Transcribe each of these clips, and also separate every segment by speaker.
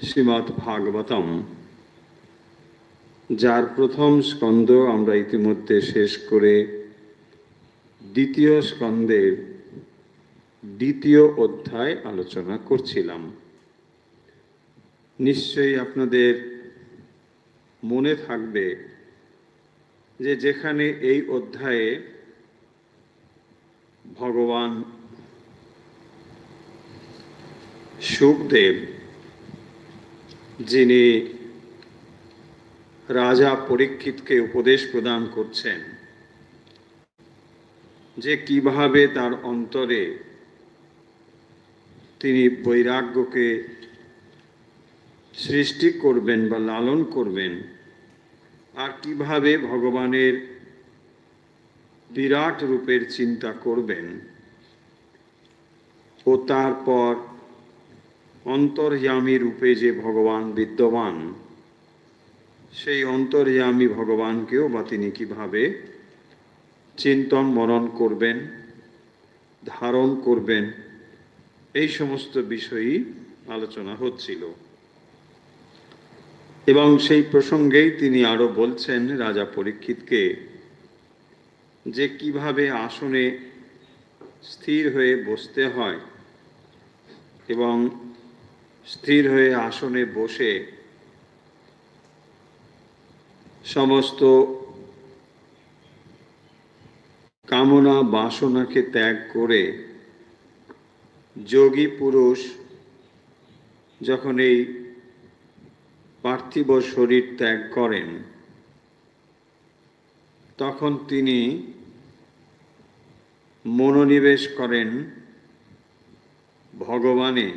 Speaker 1: শ্রীমদ্ ভাগবতম, যার প্রথম স্কন্দ আমরা ইতিমধ্যে শেষ করে দ্বিতীয় স্কন্দের দ্বিতীয় অধ্যায় আলোচনা করছিলাম। নিশ্চয়ই আপনাদের মনে থাকবে যে যেখানে এই অধ্যায়ে ভগবান শুকদেব, যিনি রাজা পরীক্ষিতকে উপদেশ প্রদান করছেন যে কিভাবে তার অন্তরে তিনি বৈরাগ্যকে সৃষ্টি করবেন বা লালন করবেন, আর কিভাবে ভগবানের বিরাট রূপের চিন্তা করবেন, ও তারপর অন্তর্যামী রূপে যে ভগবান বিদ্যমান, সেই অন্তর্যামী ভগবানকেও বা তিনি কিভাবে চিন্তন মনন করবেন, ধারণ করবেন, এই সমস্ত বিষয়ই আলোচনা হচ্ছিল। এবং সেই প্রসঙ্গেই তিনি আরো বলছেন রাজা পরীক্ষিতকে যে কিভাবে আসনে স্থির হয়ে বসতে হয় এবং স্থির হয়ে আসনে বসে সমস্ত কামনা বাসনাকে ত্যাগ করে যোগী পুরুষ যখন এই পার্থিব শরীর ত্যাগ করেন, তখন তিনি মনোনিবেশ করেন ভগবানে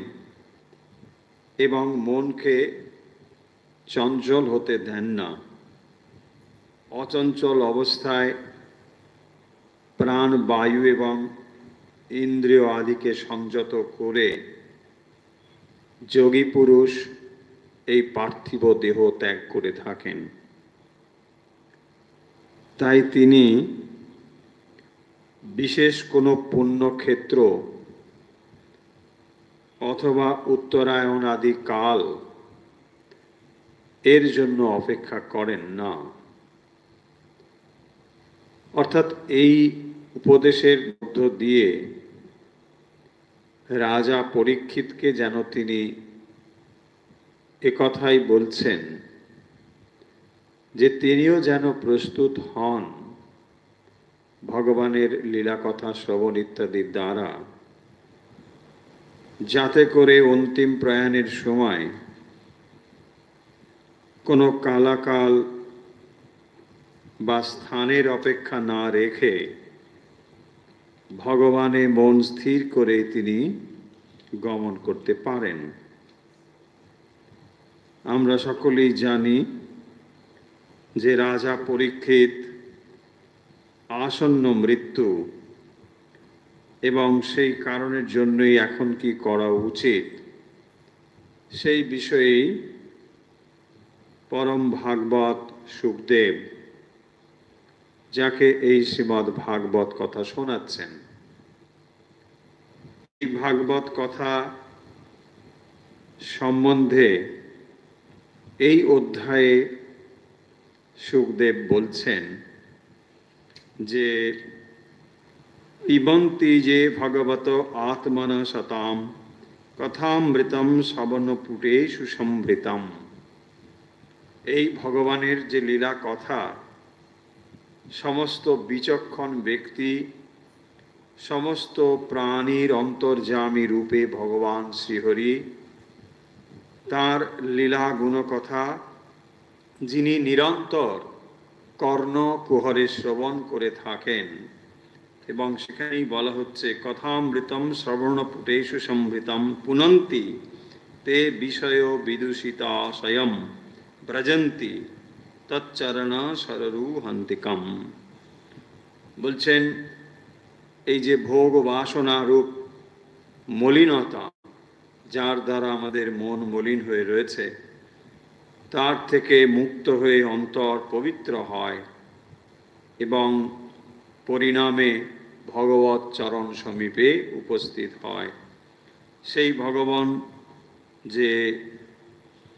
Speaker 1: এবং মনকে চঞ্চল হতে দেন না। অচঞ্চল অবস্থায় প্রাণ, বায়ু এবং ইন্দ্রিয় আদিকে সংযত করে যোগী পুরুষ এই পার্থিব দেহ ত্যাগ করে থাকেন। তাই তিনি বিশেষ কোনো পুণ্যক্ষেত্র অথবা উত্তরায়ণ আদি কাল এর জন্য অপেক্ষা করেন না। অর্থাৎ এই উপদেশের মধ্য দিয়ে রাজা পরীক্ষিতকে যেন তিনি একথাই বলছেন যে তিনিও যেন প্রস্তুত হন ভগবানের লীলা কথা শ্রবণ ইত্যাদির দ্বারা, যাতে করে অন্তিম প্রয়াণের সময় কোনো কালাকাল বা স্থানের অপেক্ষা না রেখে ভগবানে মন স্থির করে তিনি গমন করতে পারেন। আমরা সকলেই জানি যে রাজা পরীক্ষিত আসন্ন মৃত্যু এবং সেই কারণের জন্যই এখন কি করা উচিত সেই বিষয়েই পরম ভাগবত শুকদেব, যাকে এই শ্রীমদ্ ভাগবত কথা শোনাচ্ছেন, এই ভাগবত কথা সম্বন্ধে এই অধ্যায়ে শুকদেব বলছেন যে পিবন্তি যে ভগবত আত্মনা সতাম কথামৃতম শ্রবণপুটেষু সম্ভৃতম। এই ভগবানের যে লীলা কথা সমস্ত বিচক্ষণ ব্যক্তি, সমস্ত প্রাণীর অন্তর্যামী রূপে ভগবান শ্রীহরি, তার লীলা গুণকথা যিনি নিরন্তর কর্ণ কুহরে শ্রবণ করে থাকেন, এবং সেখানেই বলা হচ্ছে কথামৃতম শ্রবণপুটেষু সম্ভৃতম পুনন্তি তে বিষয় বিদূষিতা স্বয়ং ব্রজন্তি তচ্চরণ সররূহান্তিকম। বলছেন এই যে ভোগ বাসনা রূপ মলিনতা, যার দ্বারা আমাদের মন মলিন হয়ে রয়েছে, তার থেকে মুক্ত হয়ে অন্তর পবিত্র হয় এবং পরিণামে ভগবৎ চরণ সমীপে উপস্থিত হয়। সেই ভগবান যে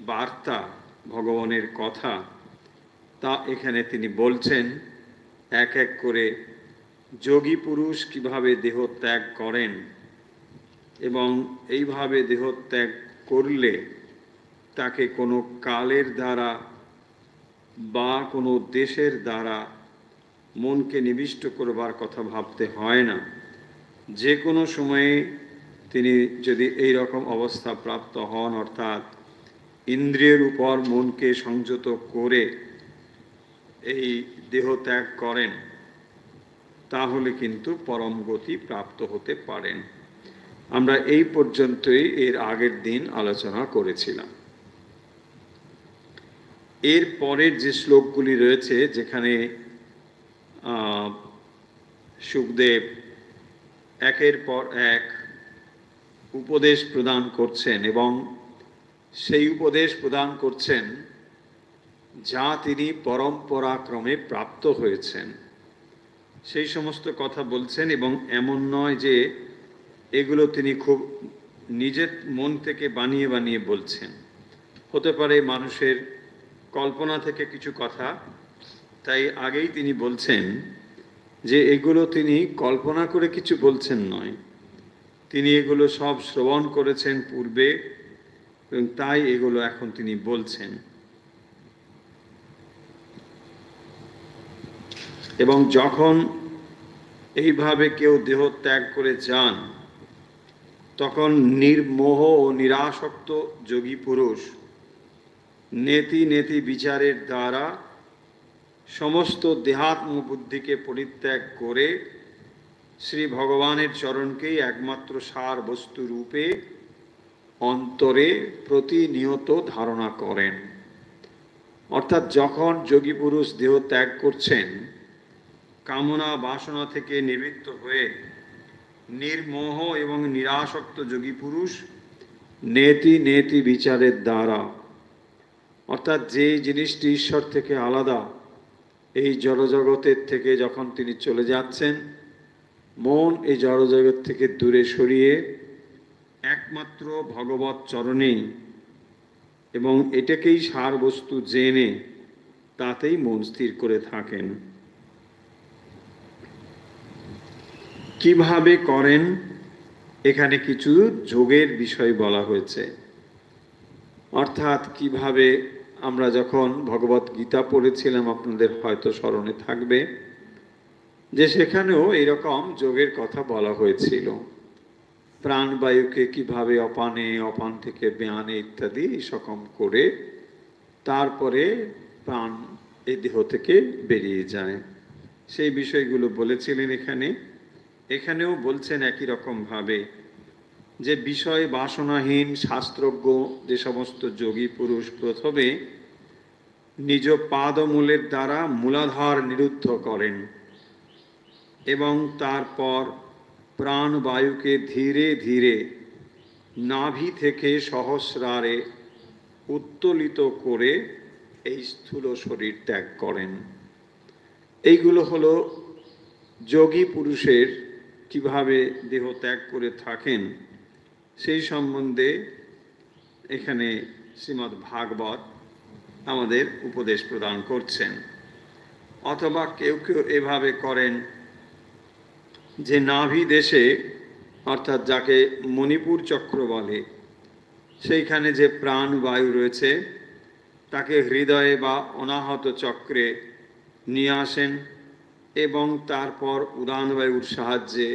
Speaker 1: বার্তা, ভগবানের কথা, তা এখানে তিনি বলছেন। এক এক করে যোগী পুরুষ কিভাবে দেহ ত্যাগ করেন এবং এইভাবে দেহ ত্যাগ করলে তাকে কোনো কালের দ্বারা বা কোনো দেশের দ্বারা মনকে নিবিষ্ট করবার কথা ভাবতে হয় না। যে কোনো সময়ে তিনি যদি এই রকম অবস্থা প্রাপ্ত হন, অর্থাৎ ইন্দ্রিয়ের উপর মনকে সংযত করে এই দেহ ত্যাগ করেন, তাহলে কিন্তু পরম গতি প্রাপ্ত হতে পারেন। আমরা এই পর্যন্তই এর আগের দিন আলোচনা করেছিলাম। এর পরের যে শ্লোকগুলি রয়েছে, যেখানে শুকদেব একের পর এক উপদেশ প্রদান করছেন এবং সেই উপদেশ প্রদান করছেন যা তিনি পরম্পরাক্রমে প্রাপ্ত হয়েছেন, সেই সমস্ত কথা বলছেন। এবং এমন নয় যে এগুলো তিনি খুব নিজের মন থেকে বানিয়ে বানিয়ে বলছেন। হতে পারে মানুষের কল্পনা থেকে কিছু কথা, তাই আগেই তিনি বলছেন যে এগুলো তিনি কল্পনা করে কিছু বলছেন নয়, তিনি এগুলো সব শ্রবণ করেছেন পূর্বে এবং তাই এগুলো এখন তিনি বলছেন। এবং যখন এইভাবে কেউ দেহ ত্যাগ করে যান, তখন নির্মোহ ও নিরাসক্ত যোগী পুরুষ নেতি নেতি বিচারের দ্বারা সমস্ত দেহাত্ম বুদ্ধিকে পরিত্যাগ করে শ্রী ভগবানের চরণকেই একমাত্র সার বস্তু রূপে অন্তরে প্রতিনিয়ত ধারণা করেন। অর্থাৎ যখন যোগী পুরুষ দেহ ত্যাগ করছেন, কামনা বাসনা থেকে নিবৃত্ত হয়ে নির্মোহ এবং নিরাসক্ত যোগী পুরুষ নেতি নেতি বিচারের দ্বারা, অর্থাৎ যে জিনিসটি ঈশ্বর থেকে আলাদা, এই জড়জগতের থেকে যখন তিনি চলে যাচ্ছেন, মন এই জড়জগৎ থেকে দূরে সরিয়ে একমাত্র ভগবৎ চরণেই এবং এটাকেই সার বস্তু জেনে তাতেই মন স্থির করে থাকেন। কিভাবে করেন, এখানে কিছু যোগের বিষয় বলা হয়েছে। অর্থাৎ কিভাবে, আমরা যখন ভগবত গীতা পড়েছিলাম, আপনাদের হয়তো স্মরণে থাকবে যে সেখানেও এরকম যোগের কথা বলা হয়েছিল। প্রাণবায়ুকে কিভাবে অপানে, অপান থেকে ব্যানে ইত্যাদি সকম করে তারপরে প্রাণ এই দেহ থেকে বেরিয়ে যায়, সেই বিষয়গুলো বলেছিলেন। এখানেও বলছেন একই রকমভাবে যে বিষয় বাসনাহীন শাস্ত্রজ্ঞ যে সমস্ত যোগী পুরুষ প্রথমে নিজ পাদমূলের দ্বারা মূলাধার নিরুদ্ধ করেন এবং তারপর প্রাণবায়ুকে ধীরে ধীরে নাভি থেকে সহস্রারে উত্তোলিত করে এই স্থূল শরীর ত্যাগ করেন। এইগুলো হলো যোগী পুরুষের কিভাবে দেহ ত্যাগ করে থাকেন সেই সম্বন্ধে এখানে শ্রীমদ্ ভাগবত আমাদের উপদেশ প্রদান করছেন। অথবা কেউ কেউ এভাবে করেন যে নাভি দেশে, অর্থাৎ যাকে মণিপুর চক্র বলে, সেইখানে যে প্রাণ বায়ু রয়েছে তাকে হৃদয়ে বা অনাহত চক্রে নিয়ে আসেন এবং তারপর উদান বায়ুর সাহায্যে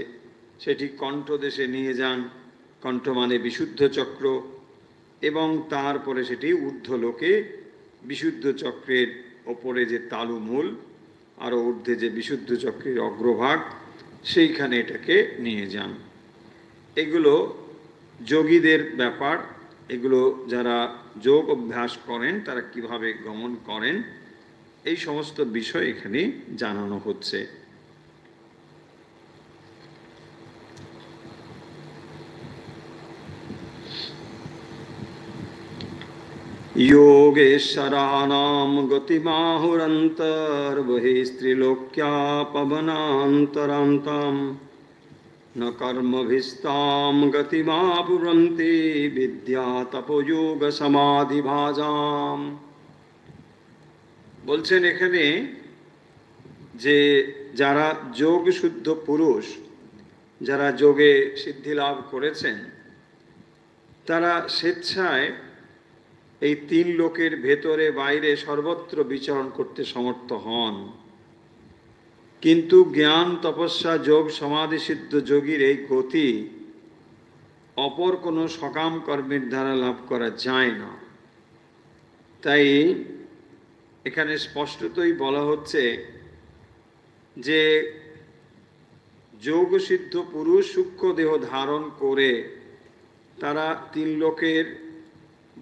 Speaker 1: সেটি কণ্ঠদেশে নিয়ে যান, কণ্ঠ মানে বিশুদ্ধ চক্র, এবং তারপরে সেটি ঊর্ধ্বলোকে বিশুদ্ধ চক্রের ওপরে যে তালুমূল, আরও ঊর্ধ্বে যে বিশুদ্ধ চক্রের অগ্রভাগ, সেইখানে এটাকে নিয়ে যান। এগুলো যোগীদের ব্যাপার। এগুলো যারা যোগ অভ্যাস করেন তারা কিভাবে গমন করেন, এই সমস্ত বিষয় এখানে জানানো হচ্ছে। योगेश्वराणां गतिमाहुरन्तर्बहिस्त्रिलोक्या पवनान्तरान्तां न कर्मभिस्तां गतिमापुरन्ति विद्या तपोयोग समाधि भाजाम। বলছেন এখানে যে যারা যোগ শুদ্ধ পুরুষ, যারা যোগে সিদ্ধি লাভ করেছেন, তারা স্বেচ্ছায় এই তিন লোকের ভেতরে বাইরে সর্বত্র বিচরণ করতে সমর্থ হন। কিন্তু জ্ঞান তপস্যা যোগ সমাধি সিদ্ধ যোগীর এই গতি অপর কোনো সকাম কর্মের দ্বারা লাভ করা যায় না। তাই এখানে স্পষ্টতই বলা হচ্ছে যে যোগ সিদ্ধ পুরুষ সূক্ষ্ম দেহ ধারণ করে তারা তিন লোকের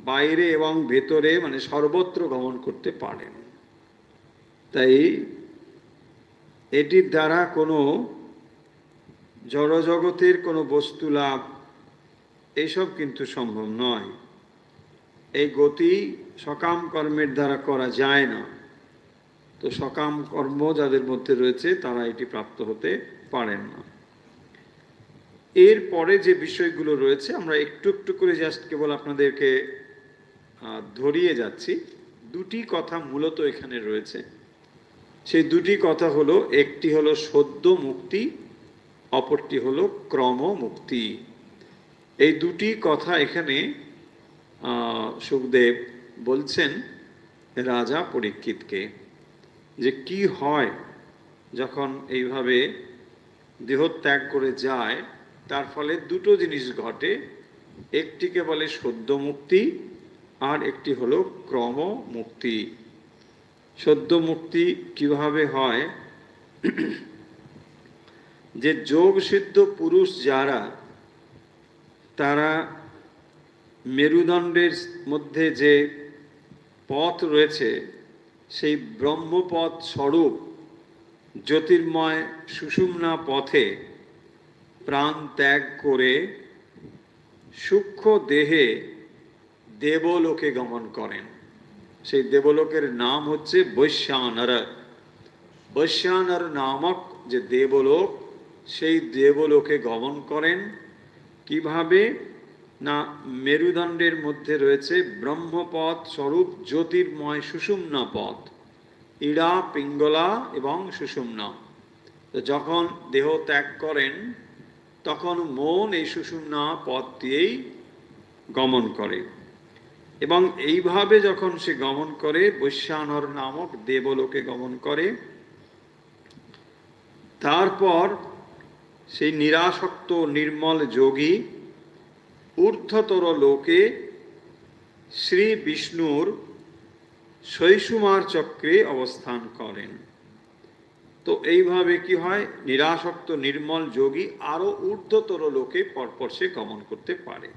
Speaker 1: বাইরে এবং ভেতরে মানে সর্বত্র গমন করতে পারেন। তাই এটির দ্বারা কোনো জড়জগতের কোনো বস্তু লাভ এইসব কিন্তু সম্ভব নয়। এই গতি সকাম কর্মের দ্বারা করা যায় না। তো সকাম কর্ম যাদের মধ্যে রয়েছে তারা এটি প্রাপ্ত হতে পারেন না। এরপরে যে বিষয়গুলো রয়েছে আমরা একটু একটু করে জাস্ট কেবল আপনাদেরকে ধরিয়ে যাচ্ছি। দুটি কথা মূলত এখানে রয়েছে। সেই দুটি কথা হলো, একটি হলো সদ্য মুক্তি, অপরটি হলো ক্রম মুক্তি। এই দুটি কথা এখানে সুখদেব বলছেন রাজা পরীক্ষিতকে, যে কি হয় যখন এইভাবে দেহত্যাগ করে যায়, তার ফলে দুটো জিনিস ঘটে। একটিকে বলে সদ্য মুক্তি, আর একটি হলো ক্রম মুক্তি। সদ্য মুক্তি কিভাবে হয়? যে যোগ সিদ্ধ পুরুষ যারা, তারা মেরুদণ্ডের মধ্যে যে পথ রয়েছে সেই ব্রহ্মপথ স্বরূপ জ্যোতির্ময় সুষুম্না পথে প্রাণ ত্যাগ করে সূক্ষ্ম দেহে দেবলোকে গমন করেন। সেই দেবলোকের নাম হচ্ছে বৈশ্যানর। বৈশ্যানর নামক যে দেবলোক, সেই দেবলোকে গমন করেন। কিভাবে না, মেরুদণ্ডের মধ্যে রয়েছে ব্রহ্মপথ স্বরূপ জ্যোতির্ময় সুষুম্না পথ, ইড়া, পিঙ্গলা এবং সুষুম্না। তো যখন দেহ ত্যাগ করেন তখন মন এই সুষুম্না পথ দিয়েই গমন করে, এবং এইভাবে যখন সে গমন করে বৈশ্যানর নামক দেবলোকে গমন করে, তারপর সেই নিরাসক্ত নির্মল যোগী ঊর্ধ্বতর লোকে শ্রী বিষ্ণুর শৈশুমার চক্রে অবস্থান করেন। তো এইভাবে কি হয়, নিরাসক্ত নির্মল যোগী আরো ঊর্ধ্বতর লোকে পরপর সে গমন করতে পারে।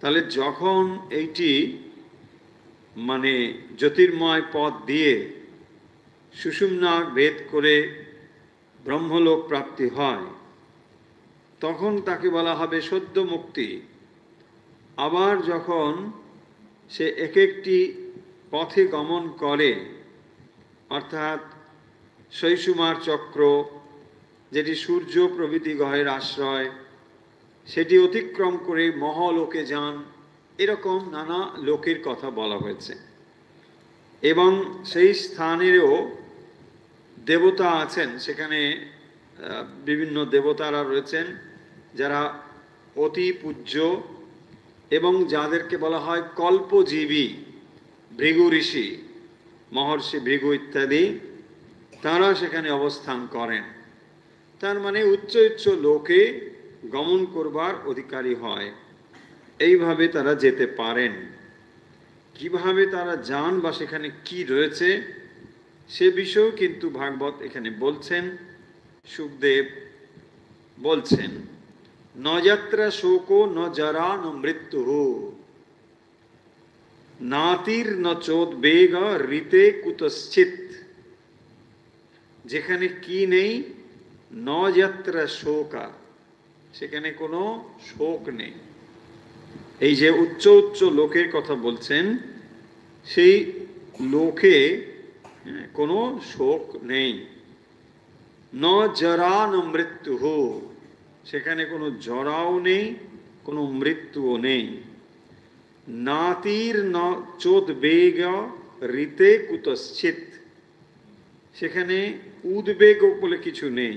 Speaker 1: তাহলে যখন এইটি মানে জ্যোতির্ময় পথ দিয়ে সুষুম্না ভেদ করে ব্রহ্মলোক প্রাপ্তি হয়, তখন তাকে বলা হবে সদ্য মুক্তি। আবার যখন সে এক একটি পথে গমন করে, অর্থাৎ শৈশুমার চক্র যেটি সূর্য প্রভৃতি গ্রহের আশ্রয়, সেটি অতিক্রম করে মহলোকে যান, এরকম নানা লোকের কথা বলা হয়েছে। এবং সেই স্থানেরও দেবতা আছেন, সেখানে বিভিন্ন দেবতারা রয়েছেন যারা অতি পূজ্য এবং যাদেরকে বলা হয় কল্পজীবী, ভৃগু ঋষি, মহর্ষি ভৃগু ইত্যাদি, তারা সেখানে অবস্থান করেন। তার মানে উচ্চ উচ্চ লোকে গমন করবার অধিকারী হয়। এইভাবে তারা যেতে পারেন। কিভাবে তারা যান বা সেখানে কি রয়েছে সে বিষয়েও কিন্তু ভাগবত এখানে বলছেন। সুখদেব বলছেন, ন যাত্রা শোকো ন জরা ন মৃত্যু নাতির ন চোদ্বেগ ঋতে কুতশ্চিত। যেখানে কি নেই, ন যাত্রা শোকা, সেখানে কোনো শোক নেই। এই যে উচ্চ উচ্চ লোকের কথা বলছেন, সেই লোকে কোনো শোক নেই। ন জরা ন মৃত্যু হো, সেখানে কোনো জরাও নেই, কোনো মৃত্যুও নেই। নাতির ন চোদ্বেগ ঋতে কুতশ্চিত, সেখানে উদ্বেগ বলে কিছু নেই,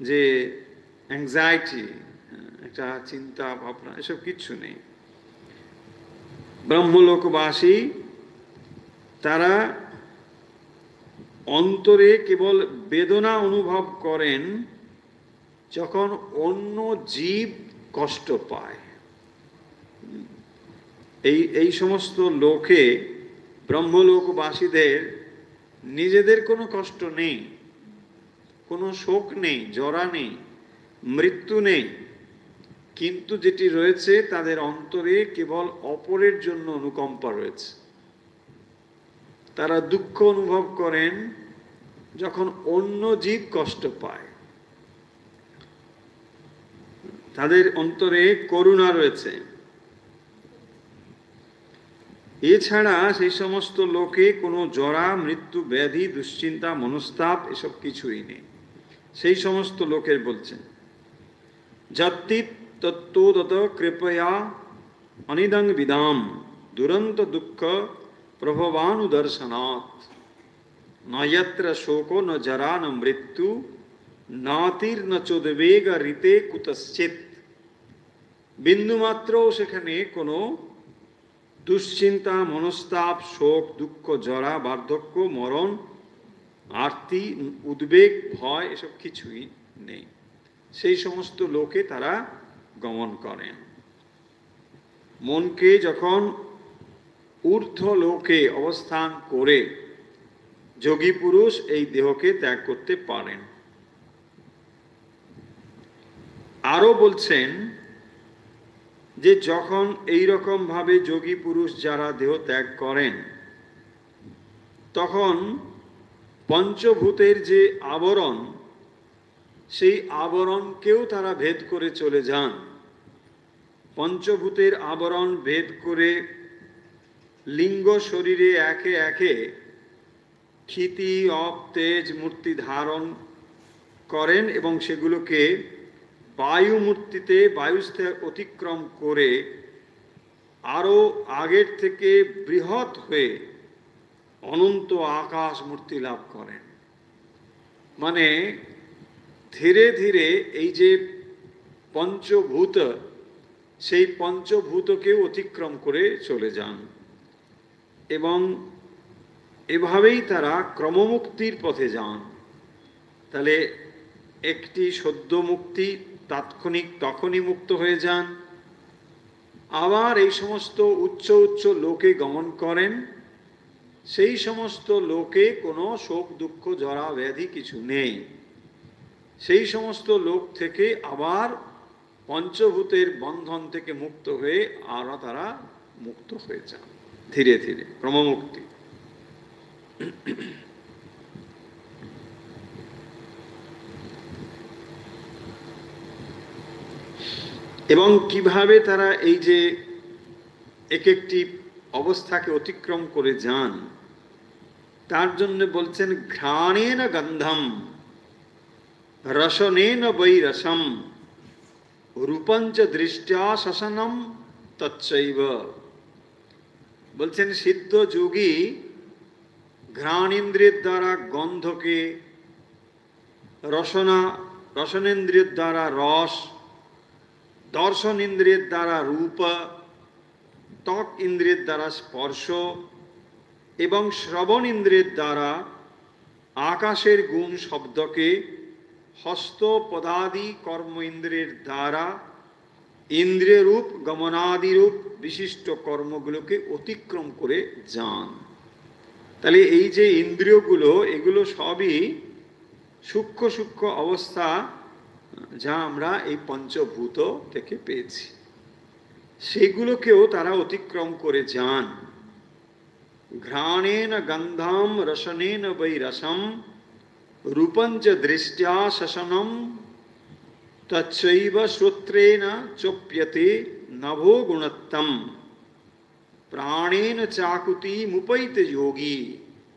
Speaker 1: যে অ্যাংজাইটি, একটা চিন্তা ভাবনা, এসব কিচ্ছু নেই। ব্রহ্মলোকবাসী তারা অন্তরে কেবল বেদনা অনুভব করেন যখন অন্য জীব কষ্ট পায়। এই সমস্ত লোকে, ব্রহ্মলোকবাসীদের নিজেদের কোনো কষ্ট নেই, কোনো শোক নেই, জরা নেই, মৃত্যু নেই, কিন্তু যেটি রয়েছে তাদের অন্তরে কেবল অপরের জন্য অনুকম্পা রয়েছে। তারা দুঃখ অনুভব করেন যখন অন্য জীব কষ্ট পায়, তাদের অন্তরে করুণা রয়েছে। এছাড়া সেই সমস্ত লোকে কোনো জরা, মৃত্যু, ব্যাধি, দুশ্চিন্তা, মনস্তাপ এসব কিছুই নেই। সেই সমস্ত লোকের বলছেন, যত্তিত তত্ত্বদত কৃপয়া অনিদং বিদাম দুরন্ত দুঃখ প্রভবানুদর্শনাৎ নয়ত্র শোকো ন জরা ন মৃত্যু নাতির ন চোদ্বেগ ঋতে কুতশ্চিত। বিন্দুমাত্রও সেখানে কোনো দুশ্চিন্তা, মনস্তাপ, শোক, দুঃখ, জরা, বার্ধক্য, মরণ, আরতি, উদ্বেগ, ভয় এসব কিছুই নেই। সেই সমস্ত লোকে তারা গমন করেন। মনকে যখন ঊর্ধ্ব লোকে অবস্থান করে যোগী পুরুষ এই দেহকে ত্যাগ করতে পারেন। আরো বলছেন যে যখন এই রকম ভাবে যোগী পুরুষ যারা দেহ ত্যাগ করেন, তখন পঞ্চভূতের যে আবরণ, সেই আবরণকেও তারা ভেদ করে চলে যান। পঞ্চভূতের আবরণ ভেদ করে লিঙ্গ শরীরে একে একে ক্ষিতি, অপ, তেজ মূর্তি ধারণ করেন এবং সেগুলোকে বায়ু মূর্তিতে, বায়ুস্থে অতিক্রম করে আরো আগের থেকে বৃহৎ হয়ে অনন্ত আকাশ মূর্তি লাভ করেন। মানে ধীরে ধীরে এই যে পঞ্চভূত, সেই পঞ্চভূতকেও অতিক্রম করে চলে যান এবং এভাবেই তারা ক্রমমুক্তির পথে যান। তাহলে একটি সদ্য মুক্তি, তাৎক্ষণিক, তখনই মুক্ত হয়ে যান। আবার এই সমস্ত উচ্চ উচ্চ লোকে গমন করেন, সেই সমস্ত লোকে কোনো শোক, দুঃখ, জরা, ব্যাধি কিছু নেই। সেই সমস্ত লোক থেকে আবার পঞ্চভূতের বন্ধন থেকে মুক্ত হয়ে আরো তারা মুক্ত হয়ে যান ধীরে ধীরে, ক্রমমুক্তি। এবং কিভাবে তারা এই যে এক একটি অবস্থাকে অতিক্রম করে যান, তার জন্য বলছেন ঘ্রাণেন গন্ধম রসনেন বৈ রসম রূপঞ্চ দৃষ্টা শশনম তচ্চৈব। বলছেন সিদ্ধ যোগী ঘ্রাণেন্দ্রিয়ের দ্বারা গন্ধকে, রসনেন্দ্রিয়ের দ্বারা রস, দর্শন ইন্দ্রিয়ের দ্বারা রূপ, ত্বক ইন্দ্রিয়ের দ্বারা স্পর্শ এবং শ্রবণ ইন্দ্রিয়ের দ্বারা আকাশের গুণ শব্দকে, হস্ত পদাদি কর্ম ইন্দ্রিয়ের দ্বারা ইন্দ্রিয় রূপ, গমনাদি রূপ বিশিষ্ট কর্মগুলোকে অতিক্রম করে যান। তাহলে এই যে ইন্দ্রিয়গুলো, এগুলো সবই সূক্ষ্ম সূক্ষ্ম অবস্থা, যা আমরা এই পঞ্চভূত থেকে পেয়েছি, সেগুলোকেও তারা অতিক্রম করে যান। ঘ্রাণেন গন্ধম রসনেন বৈ রসম রূপঞ্চ দৃষ্টা শশনম তচ্চৈব শ্রোত্রেণ চোপ্যতে নভো গুণত্তম প্রাণেন চাকুতি মুপৈতে যোগী।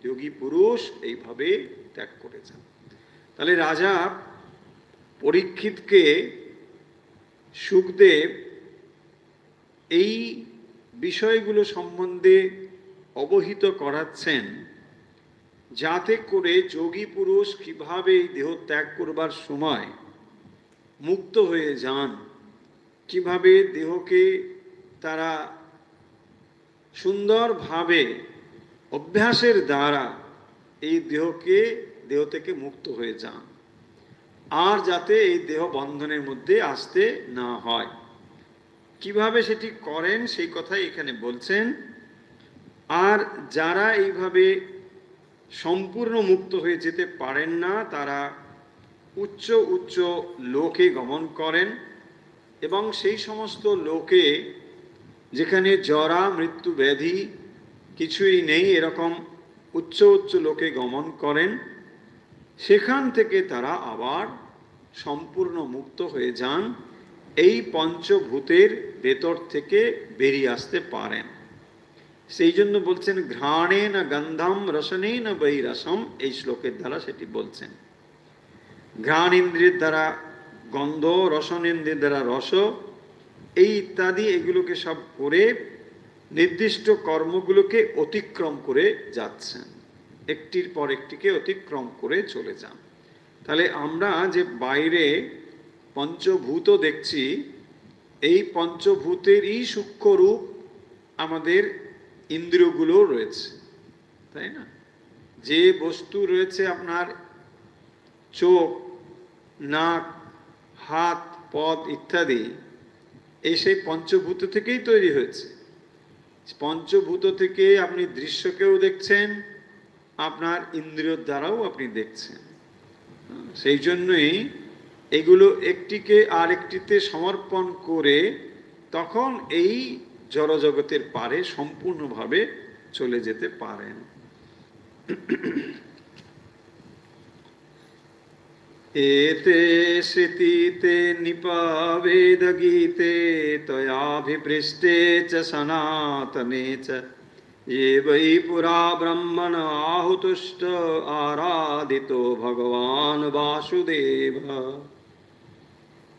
Speaker 1: যোগী পুরুষ এইভাবে ত্যাগ করে যান। তাহলে রাজা পরীক্ষিতকে শুকদেব এই বিষয়গুলো সম্বন্ধে অবহিত করাচ্ছেন, যাতে করে যোগী পুরুষ কিভাবে এই দেহ ত্যাগ করবার সময় মুক্ত হয়ে যান, কিভাবে দেহকে তারা সুন্দরভাবে অভ্যাসের দ্বারা এই দেহ থেকে মুক্ত হয়ে যান, আর যাতে এই দেহ বন্ধনের মধ্যে আসতে না হয়। কিভাবে সেটি করেন সেই কথাই এখানে বলছেন। আর যারা এইভাবে সম্পূর্ণ মুক্ত হয়ে যেতে পারেন না, তারা উচ্চ উচ্চ লোকে গমন করেন, এবং সেই সমস্ত লোকে যেখানে জরা মৃত্যু ব্যাধি কিছুই নেই, এরকম উচ্চ উচ্চ লোকে গমন করেন, সেখান থেকে তারা আবার সম্পূর্ণ মুক্ত হয়ে যান, এই পঞ্চভূতের ভেতর থেকে বেরিয়ে আসতে পারেন। সেই জন্য বলছেন ঘ্রাণে না গন্ধম রসনে না বৈরসম, এই শ্লোকের দ্বারা সেটি বলছেন। ঘ্রাণ ইন্দ্রিয়ের দ্বারা গন্ধ, রসন ইন্দ্রিয়ের দ্বারা রস, এই ইত্যাদি এগুলোকে সব করে নির্দিষ্ট কর্মগুলোকে অতিক্রম করে যাচ্ছেন, একটির পর একটিকে অতিক্রম করে চলে যান। তাহলে আমরা যে বাইরে পঞ্চভূত দেখছি, এই পঞ্চভূতেরই সূক্ষ্ম রূপ আমাদের ইন্দ্রিয়গুলো রয়েছে, তাই না? যে বস্তু রয়েছে আপনার চোখ, নাক, হাত, পদ ইত্যাদি, এই সেই পঞ্চভূত থেকেই তৈরি হয়েছে। পঞ্চভূত থেকে আপনি দৃশ্যকেও দেখছেন, আপনার ইন্দ্রিয় দ্বারাও আপনি দেখছেন। সেই জন্যই এগুলো একটিকে আরেকটিতে সমর্পণ করে তখন এই জড়জগতের পারে সম্পূর্ণভাবে চলে যেতে পারেন। एते श्रुतीते निपावेद गीते त्वयाभिपृष्टे च सनातने च ये वै पुरा ब्रह्मण आहुतुष्ट आराधितो भगवान् वासुदेव।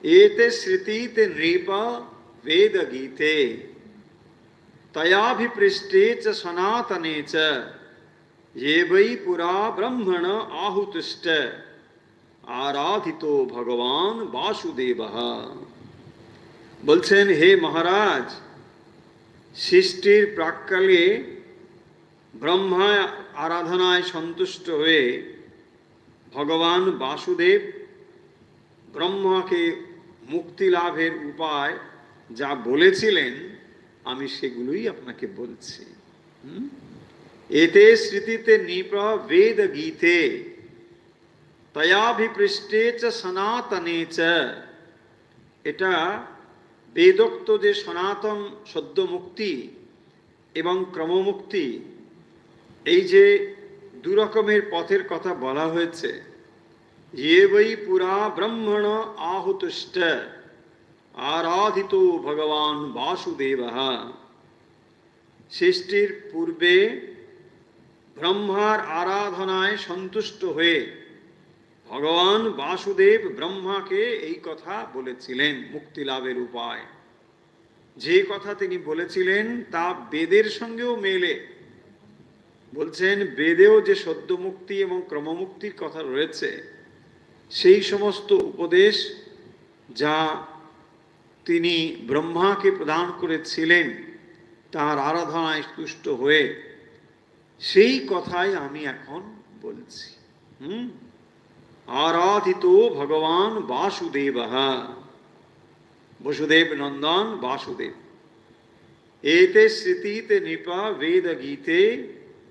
Speaker 1: एते श्रुतीते नृप वेद गीते तयाभिपृष्टे च सनातने च ये वै पुरा ब्रह्मण आहुतुष्ट आराधित भगवान वासुदेव। বলছেন, হে মহারাজ, সৃষ্টির প্রাক্কালে ব্রহ্মা আরাধনায় সন্তুষ্ট হয়ে ভগবান বাসুদেব ব্রহ্মাকে মুক্তি লাভের উপায় যা বলেছিলেন, আমি সেগুলোই আপনাকে বলছি। এতে স্মৃতিতে নিপ বেদ গীতে তয়াভিপৃষ্টে চ সনাতনে চ, এটা বেদোক্ত যে সনাতন সদ্য মুক্তি এবং ক্রমমুক্তি, এই যে দুরকমের পথের কথা বলা হয়েছে। ये वै पुरा ब्रह्मण आहुतुष्ट आराधितो भगवान वासुदेव। সৃষ্টির পূর্বে ব্রহ্মার আরাধনায় সন্তুষ্ট হয়ে ভগবান বাসুদেব ব্রহ্মাকে এই কথা বলেছিলেন মুক্তি লাভের উপায়। যে কথা তিনি বলেছিলেন তা বেদের সঙ্গেও মেলে। বলছেন, বেদেও যে সদ্য মুক্তি এবং ক্রমমুক্তির কথা রয়েছে, সেই সমস্ত উপদেশ যা তিনি ব্রহ্মাকে প্রদান করেছিলেন তার আরাধনায় তুষ্ট হয়ে, সেই কথাই আমি এখন বলছি। आराधित भगवान वासुदेव, वसुदेव नंदन वासुदेव। एते श्रुतीते नृप वेद गीते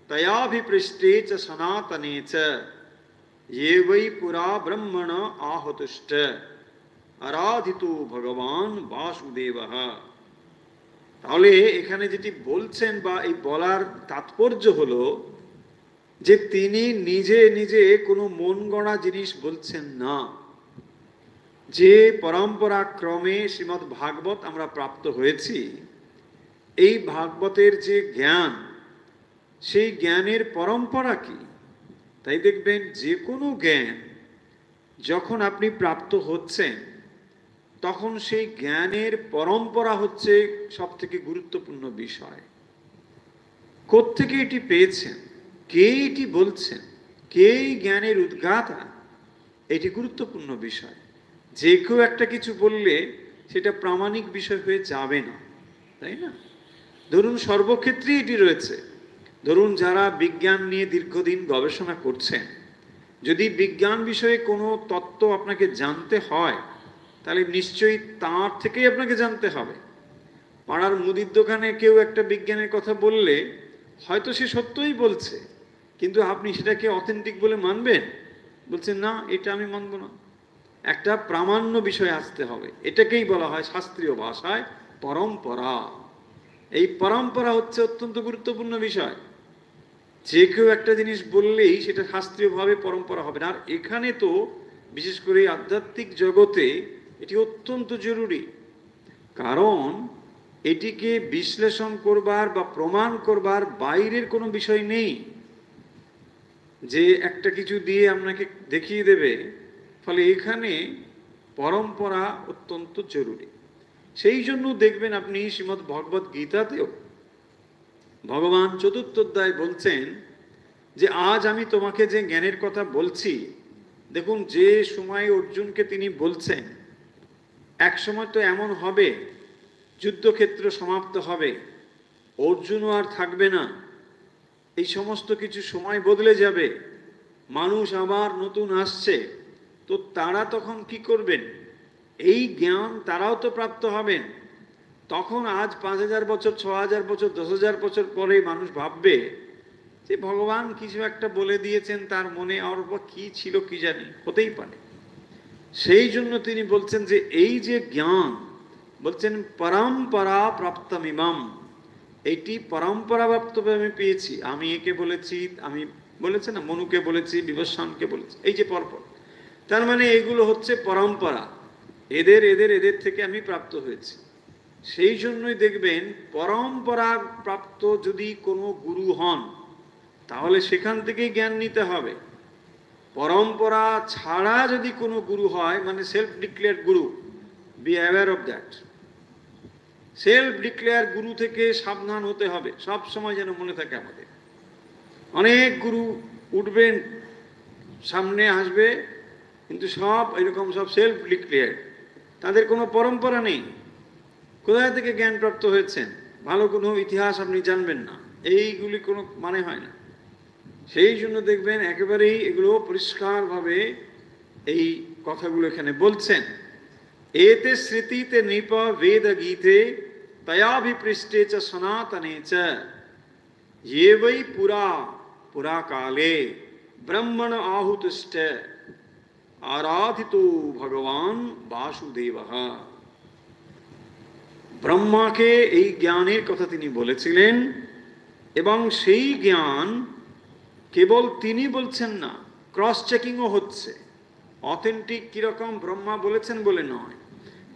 Speaker 1: तयाभिपृष्टे च सनातने च ये वै पुरा ब्रह्मण आहुतुष्ट आराधितो भगवान वासुदेव। তাহলে এখানে যেটি বলছেন বা এই বলার তাৎপর্য হলো যে তিনি নিজে নিজে কোনো মন গড়া জিনিস বলছেন না। যে পরম্পরা ক্রমে শ্রীমদ্ ভাগবত আমরা প্রাপ্ত হয়েছি, এই ভাগবতের যে জ্ঞান, সেই জ্ঞানের পরম্পরা কি? তাই দেখবেন যে কোনো জ্ঞান যখন আপনি প্রাপ্ত হচ্ছেন তখন সেই জ্ঞানের পরম্পরা হচ্ছে সব থেকে গুরুত্বপূর্ণ বিষয়। কোত্থেকে এটি পেয়েছেন, কে এটি বলছেন, কে এই জ্ঞানের উদ্গাতা, এটি গুরুত্বপূর্ণ বিষয়। যে কেউ একটা কিছু বললে সেটা প্রামাণিক বিষয় হয়ে যাবে না, তাই না? ধরুন সর্বক্ষেত্রেই এটি রয়েছে। ধরুন যারা বিজ্ঞান নিয়ে দীর্ঘদিন গবেষণা করছেন, যদি বিজ্ঞান বিষয়ে কোনো তত্ত্ব আপনাকে জানতে হয় তাহলে নিশ্চয়ই তার থেকেই আপনাকে জানতে হবে। পাড়ার মুদির দোকানে কেউ একটা বিজ্ঞানের কথা বললে হয়তো সে সত্যই বলছে, কিন্তু আপনি সেটাকে অথেন্টিক বলে মানবেন? বলছেন না, এটা আমি মানব না। একটা প্রামাণ্য বিষয় আসতে হবে। এটাকেই বলা হয় শাস্ত্রীয় ভাষায় পরম্পরা। এই পরম্পরা হচ্ছে অত্যন্ত গুরুত্বপূর্ণ বিষয়। যে কেউ একটা জিনিস বললেই সেটা শাস্ত্রীয়ভাবে পরম্পরা হবে না। আর এখানে তো বিশেষ করে আধ্যাত্মিক জগতে এটি অত্যন্ত জরুরি, কারণ এটিকে বিশ্লেষণ করবার বা প্রমাণ করবার বাইরের কোনো বিষয় নেই যে একটা কিছু দিয়ে আপনাকে দেখিয়ে দেবে। ফলে এখানে পরম্পরা অত্যন্ত জরুরি। সেই জন্য দেখবেন আপনি শ্রীমদ্ ভগবত গীতাতেও ভগবান চতুর্থ অধ্যায় বলছেন যে আজ আমি তোমাকে যে জ্ঞানের কথা বলছি, দেখুন যে সময় অর্জুনকে তিনি বলছেন, এক সময় তো এমন হবে যুদ্ধক্ষেত্র সমাপ্ত হবে, অর্জুনও আর থাকবে না, এই সমস্ত কিছু সময় বদলে যাবে, মানুষ আবার নতুন আসছে, তো তারা তখন কি করবেন? এই জ্ঞান তারাও তো প্রাপ্ত হবেন। তখন আজ 5,000 বছর, 6,000 বছর, 10,000 বছর পরে মানুষ ভাববে যে ভগবান কিছু একটা বলে দিয়েছেন, তার মনে আর কি ছিল কি জানি, হতেই পারে। সেই জন্য তিনি বলছেন যে এই যে জ্ঞান, বলছেন পরম্পরা প্রাপ্তমিমাম, এইটি পরম্পরা প্রাপ্তভাবে আমি পেয়েছি। আমি একে বলেছি, আমি বলেছে না মনুকে বলেছি, বিভস্বানকে বলেছি, এই যে পরপর, তার মানে এগুলো হচ্ছে পরম্পরা, এদের এদের এদের থেকে আমি প্রাপ্ত হয়েছি। সেই জন্যই দেখবেন পরম্পরা প্রাপ্ত যদি কোনো গুরু হন তাহলে সেখান থেকেই জ্ঞান নিতে হবে। পরম্পরা ছাড়া যদি কোনো গুরু হয়, মানে self declare Guru, be aware of that. Self declare গুরু থেকে সাবধান হতে হবে, সব সময় যেন মনে থাকে আমাদের। অনেক গুরু উঠবেন, সামনে আসবে, কিন্তু সব এরকম সব সেলফ ডিক্লেয়ার, তাদের কোনো পরম্পরা নেই। কোথায় থেকে জ্ঞান প্রাপ্ত হয়েছেন, ভালো কোনো ইতিহাস আপনি জানবেন না, এইগুলি কোনো মানে হয় না। সেই জন্য দেখবেন একেবারেই এগুলো পরিষ্কারভাবে এই কথাগুলো এখানে বলছেন। এতে স্মৃতিতে নৃপ বেদ গীতে তয়াভিপৃষ্টে চ সনাতনে চ ये वै पुरा पुरा काले ब्रह्मण आहुतिष्ठ आराधितो भगवान वासुदेवः। ব্রহ্মাকে এই জ্ঞানের কথা তিনি বলেছিলেন, এবং সেই জ্ঞান কেবল তিনি বলছেন না, ক্রস চেকিংও হচ্ছে। অথেন্টিক কিরকম ব্রহ্মা বলেছেন বলে নয়,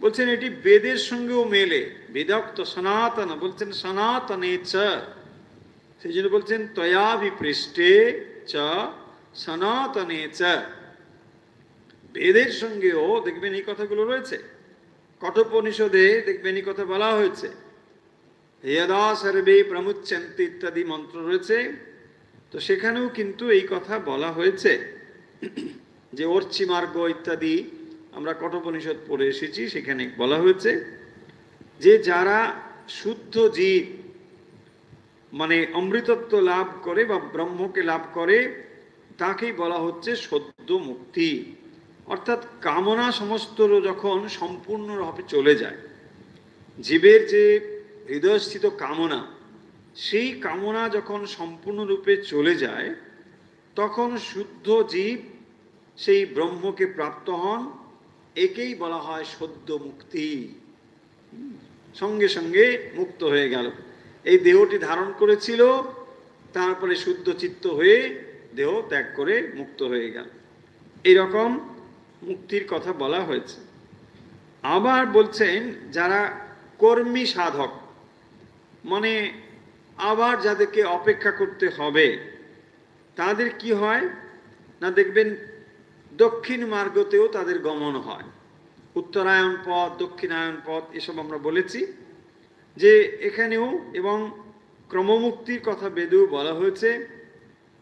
Speaker 1: বলছেন এটি বেদের সঙ্গেও মেলে। বেদোক্ত সনাতন, বলছেন সনাতনে চ, সেই জন্য বলছেন তয়াভিপৃষ্টে চ সনাতনে চ। বেদের সঙ্গেও দেখবেন এই কথাগুলো রয়েছে। কঠোপনিষদে দেখবেন এই কথা বলা হয়েছে, যদা সর্বে প্রমুচ্যন্তে ইত্যাদি মন্ত্র রয়েছে, তো সেখানেও কিন্তু এই কথা বলা হয়েছে যে অর্চি মার্গ ইত্যাদি আমরা কঠোপনিষদ পড়ে এসেছি, সেখানে বলা হয়েছে যে যারা শুদ্ধ জীব, মানে অমৃতত্ব লাভ করে বা ব্রহ্মকে লাভ করে, তাকেই বলা হচ্ছে সদ্য মুক্তি। অর্থাৎ কামনা সমস্ত যখন সম্পূর্ণভাবে চলে যায়, জীবের যে হৃদয়স্থিত কামনা, সেই কামনা যখন সম্পূর্ণরূপে চলে যায়, তখন শুদ্ধ জীব সেই ব্রহ্মকে প্রাপ্ত হন। একেই বলা হয় সদ্য মুক্তি। সঙ্গে সঙ্গে মুক্ত হয়ে গেল। এই দেহটি ধারণ করেছিল, তারপরে শুদ্ধ চিত্ত হয়ে দেহ ত্যাগ করে মুক্ত হয়ে গেল। এইরকম মুক্তির কথা বলা হয়েছে। আবার বলছেন যারা কর্মী সাধক, মানে আবার যাদেরকে অপেক্ষা করতে হবে, তাদের কি হয় না, দেখবেন দক্ষিণ মার্গতেও তাদের গমন হয়। উত্তরায়ণ পথ, দক্ষিণায়ন পথ এসব আমরা বলেছি যে এখানেও, এবং ক্রমমুক্তির কথা বেদেও বলা হয়েছে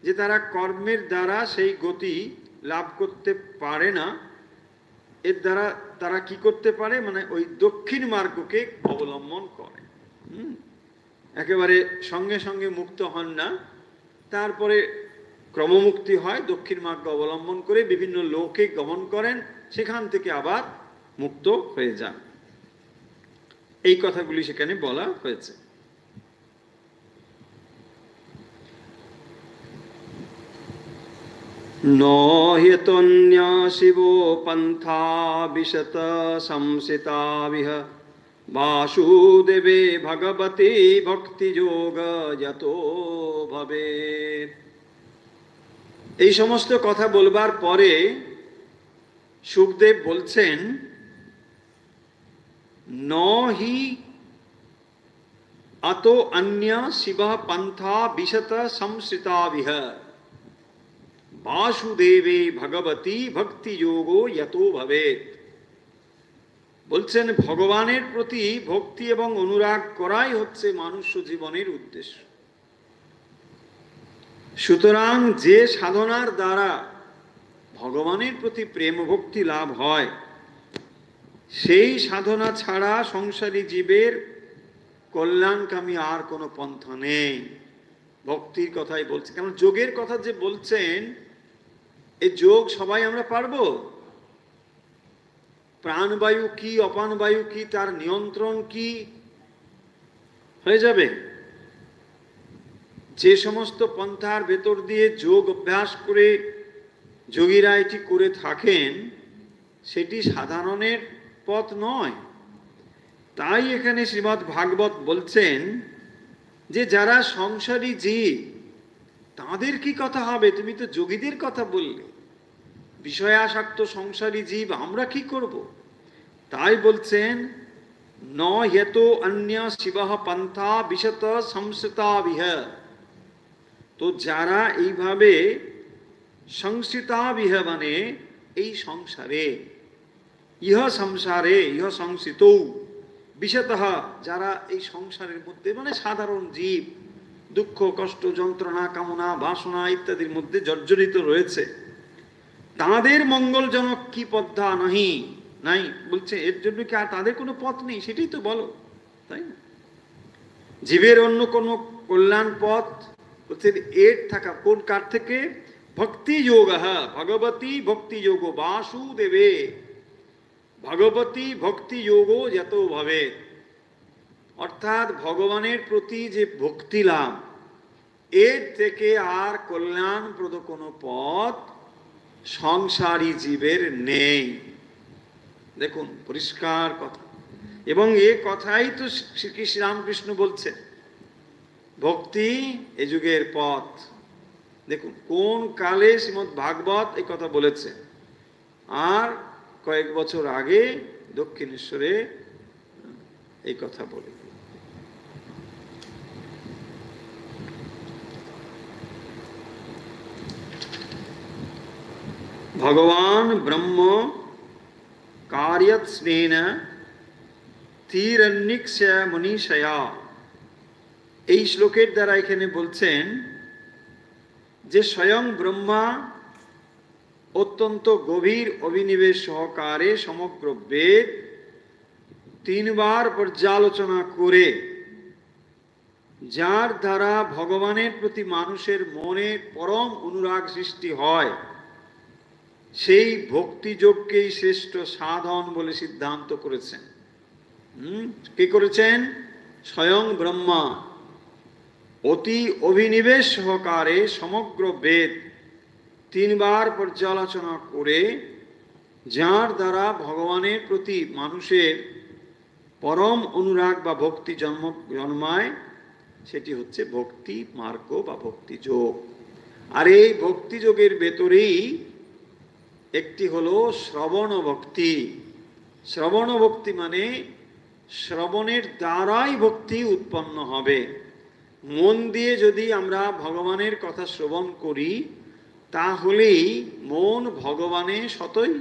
Speaker 1: যে তারা কর্মের দ্বারা সেই গতি লাভ করতে পারে না। এর দ্বারা তারা কি করতে পারে, মানে ওই দক্ষিণ মার্গকে অবলম্বন করে। একেবারে সঙ্গে সঙ্গে মুক্ত হন না, তারপরে ক্রমমুক্তি হয়, দক্ষিণ মার্গ অবলম্বন করে বিভিন্ন লোকে গমন করেন, সেখান থেকে আবার মুক্ত হয়ে যান। এই কথাগুলি সেখানে বলা হয়েছে। নহিতন্যা শিবো পন্থা বিশত সংসিতাবিহ বাসুদেবে ভগবতে ভক্তি যোগ যতো ভবেৎ। এই সমস্ত কথা বলবার পরে শুকদেব বলছেন, নহি আতো অন্য শিব পন্থা বিশত সংসৃতাবিহ বাসুদেবে ভগবতী ভক্তি যোগো যতো ভবেৎ। বলছেন ভগবানের প্রতি ভক্তি এবং অনুরাগ করাই হচ্ছে মনুষ্য জীবনের উদ্দেশ্য। সুতরাং যে সাধনার দ্বারা ভগবানের প্রতি প্রেম ভক্তি লাভ হয়, সেই সাধনা ছাড়া সংসারী জীবের কল্যাণকামী আর কোনো পন্থা নেই। ভক্তির কথাই বলছে, কারণ যোগের কথা যে বলছেন, এই যোগ সবাই আমরা পারবো? প্রাণবায়ু কি, অপান বায়ু কি, তার নিয়ন্ত্রণ কি হয়ে যাবে? যে সমস্ত পন্থার ভেতর দিয়ে যোগ অভ্যাস করে যোগীরা এটি করে থাকেন, সেটি সাধারণের পথ নয়। তাই এখানে শ্রীমদ্ ভাগবত বলছেন যে যারা সংসারী জীব, তাদের কি কথা হবে? তুমি তো যোগীদের কথা বললে, বিষয়াসক্ত সংসারী জীব আমরা কি করব? তাই বলছেন ন হেতো অন্য শিবঃ পন্থা বিশত সংসৃতাবিহ। তো যারা এইভাবে সংসৃতাবিহ মানে এই সংসারে, ইহ সংসারে ইহ সংসৃত বিশতঃ, যারা এই সংসারের মধ্যে মানে সাধারণ জীব, দুঃখ কষ্ট যন্ত্রণা কামনা বাসনা ইত্যাদির মধ্যে জর্জরিত রয়েছে, তাদের মঙ্গলজনক কি পদ্ধা নাহি নাই। বলছে এর জন্য কি আর তাদের কোনো পথ নেই? সেটাই তো বলো, তাই না? জীবের অন্য কোনো কল্যাণ পথ বলছে এর থাকা, কোন কার থেকে? ভক্তি যোগ, ভগবতী ভক্তি যোগ বাসুদেবে ভগবতী ভক্তি যোগ যত ভাবে। অর্থাৎ ভগবানের প্রতি যে ভক্তি লাভ, এর থেকে আর কল্যাণপ্রদ কোনো পথ সংসারী জীবের নেই। দেখুন পরিষ্কার কথা, এবং এ কথাই তো শ্রীরামকৃষ্ণ বলছে, ভক্তি এ যুগের পথ। দেখুন কোন কালে শ্রীমদ্ ভাগবত এই কথা বলেছে, আর কয়েক বছর আগে দক্ষিণেশ্বরে এই কথা বলে। ভগবান ব্রহ্ম কার্যৎ স্নেন তিরন্নিক্ষ্য মনীষয়া। এই শ্লোকের দ্বারা এখানে বলছেন যে স্বয়ং ব্রহ্মা অত্যন্ত গভীর অভিনিবেশ সহকারে সমগ্র বেদ তিনবার পর্যালোচনা করে, যার দ্বারা ভগবানের প্রতি মানুষের মনে পরম অনুরাগ সৃষ্টি হয়, সেই ভক্তিযোগকেই শ্রেষ্ঠ সাধন বলে সিদ্ধান্ত করেছেন। কে করেছেন? স্বয়ং ব্রহ্মা অতি অভিনিবেশ সহকারে সমগ্র বেদ তিনবার পর্যালোচনা করে, যার দ্বারা ভগবানের প্রতি মানুষের পরম অনুরাগ বা ভক্তি জন্মায়, সেটি হচ্ছে ভক্তি মার্গ বা ভক্তি যোগ। আর এই ভক্তি যোগের ভেতরেই একটি হলো শ্রবণ ভক্তি। শ্রবণ ভক্তি মানে শ্রবণের দ্বারাই ভক্তি উৎপন্ন হবে। মন দিয়ে যদি আমরা ভগবানের কথা শ্রবণ করি, তাহলেই মন ভগবানে শতই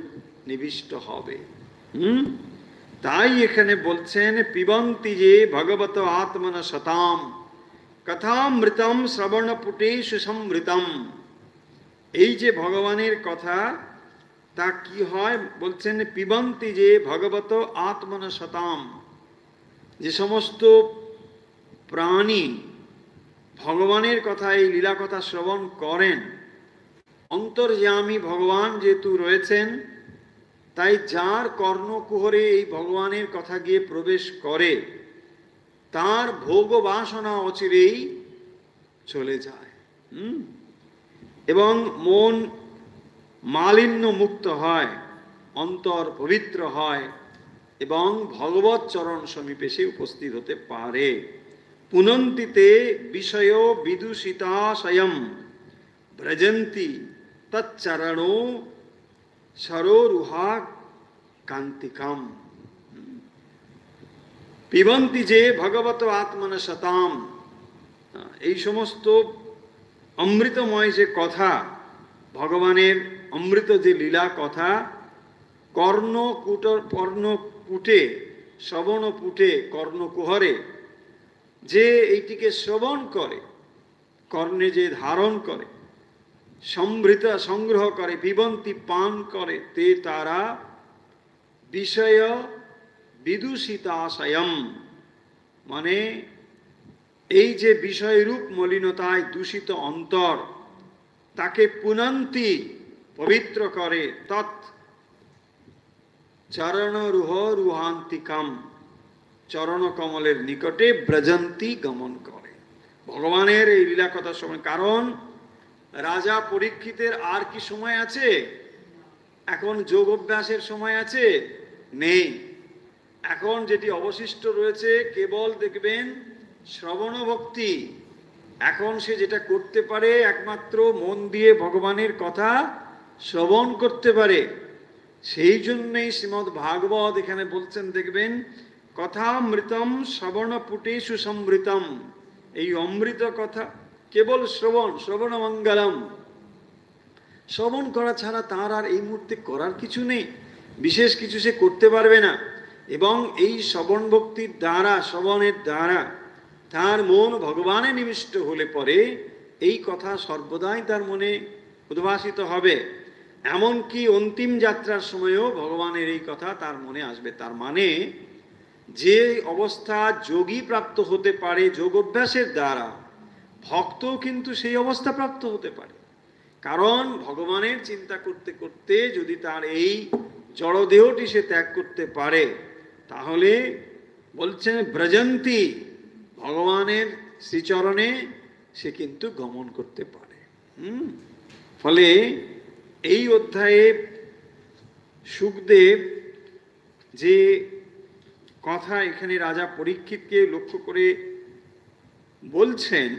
Speaker 1: নিবিষ্ট হবে। তাই এখানে বলছেন পিবন্তি যে ভগবত আত্মন শতাম কথামৃতম শ্রবণপুটেষু সমৃতম। এই যে ভগবানের কথা, তা কি হয় বলছেন, পিবন্তি যে ভগবত আত্মন শতাম, যে সমস্ত প্রাণী ভগবানের কথা, এই লীলা কথা শ্রবণ করেন, অন্তর্যামী ভগবান যেহেতু রয়েছেন, তাই যার কর্ণকুহরে এই ভগবানের কথা গিয়ে প্রবেশ করে তার ভোগ বাসনা অচিরেই চলে যায়, এবং মন মালিন্য মুক্ত হয়, অন্তর পবিত্র হয় এবং ভগবৎ চরণ সমীপে সে উপস্থিত হতে পারে। পুনন্তিতে বিষয় বিদূষিতাশয়ম ব্রজন্তি তচ্চরণো সরোরুহা কান্তিকাম। পিবন্তি যে ভগবত আত্মন শতাম, এই সমস্ত অমৃতময় যে কথা, ভগবানের অমৃত যে লীলা কথা, কর্ণকুটে শ্রবণপুটে কর্ণকুহরে যে এইটিকে শ্রবণ করে, কর্ণে যে ধারণ করে, সমৃত সংগ্রহ করে, পিবন্তি পান করে, তে তারা বিষয় বিদূষিতাশয়ম, মানে এই যে বিষয়রূপ মলিনতায় দূষিত অন্তর, তাকে পুনন্তি পবিত্র করে, তৎ চরণরুহ রুহান্তিকাম, চরণ কমলের নিকটে ব্রজন্তি গমন করে। ভগবানের এই লীলা কথা সময়, কারণ রাজা পরীক্ষিতের আর কি সময় আছে? এখন যোগ অভ্যাসের সময় আছে? নেই। এখন যেটি অবশিষ্ট রয়েছে কেবল দেখবেন শ্রবণ ভক্তি। এখন সে যেটা করতে পারে একমাত্র মন দিয়ে ভগবানের কথা শ্রবণ করতে পারে। সেই জন্যই শ্রীমদ্ ভাগবত এখানে বলছেন, দেখবেন কথামৃতম শ্রবণপুটেষু সমৃতম, এই অমৃত কথা কেবল শ্রবণ মঙ্গলম, শ্রবণ করা ছাড়া তার আর এই মুহূর্তে করার কিছু নেই, বিশেষ কিছু সে করতে পারবে না। এবং এই শ্রবণ ভক্তির দ্বারা, শ্রবণের দ্বারা তার মন ভগবানে নিবিষ্ট হলে পরে এই কথা সর্বদাই তার মনে উদ্ভাসিত হবে। এমনকি অন্তিম যাত্রার সময়ও ভগবানের এই কথা তার মনে আসবে। তার মানে যে অবস্থা যোগী প্রাপ্ত হতে পারে যোগ অভ্যাসের দ্বারা, ভক্তও কিন্তু সেই অবস্থা প্রাপ্ত হতে পারে। কারণ ভগবানের চিন্তা করতে করতে যদি তার এই জড়দেহটি সে ত্যাগ করতে পারে, তাহলে বলছেন ব্রজন্তি, ভগবানের শ্রীচরণে সে কিন্তু গমন করতে পারে। ফলে এই অধ্যায়ে শুকদেব যে কথা এখানে রাজা পরীক্ষিতকে লক্ষ্য করে বলছেন,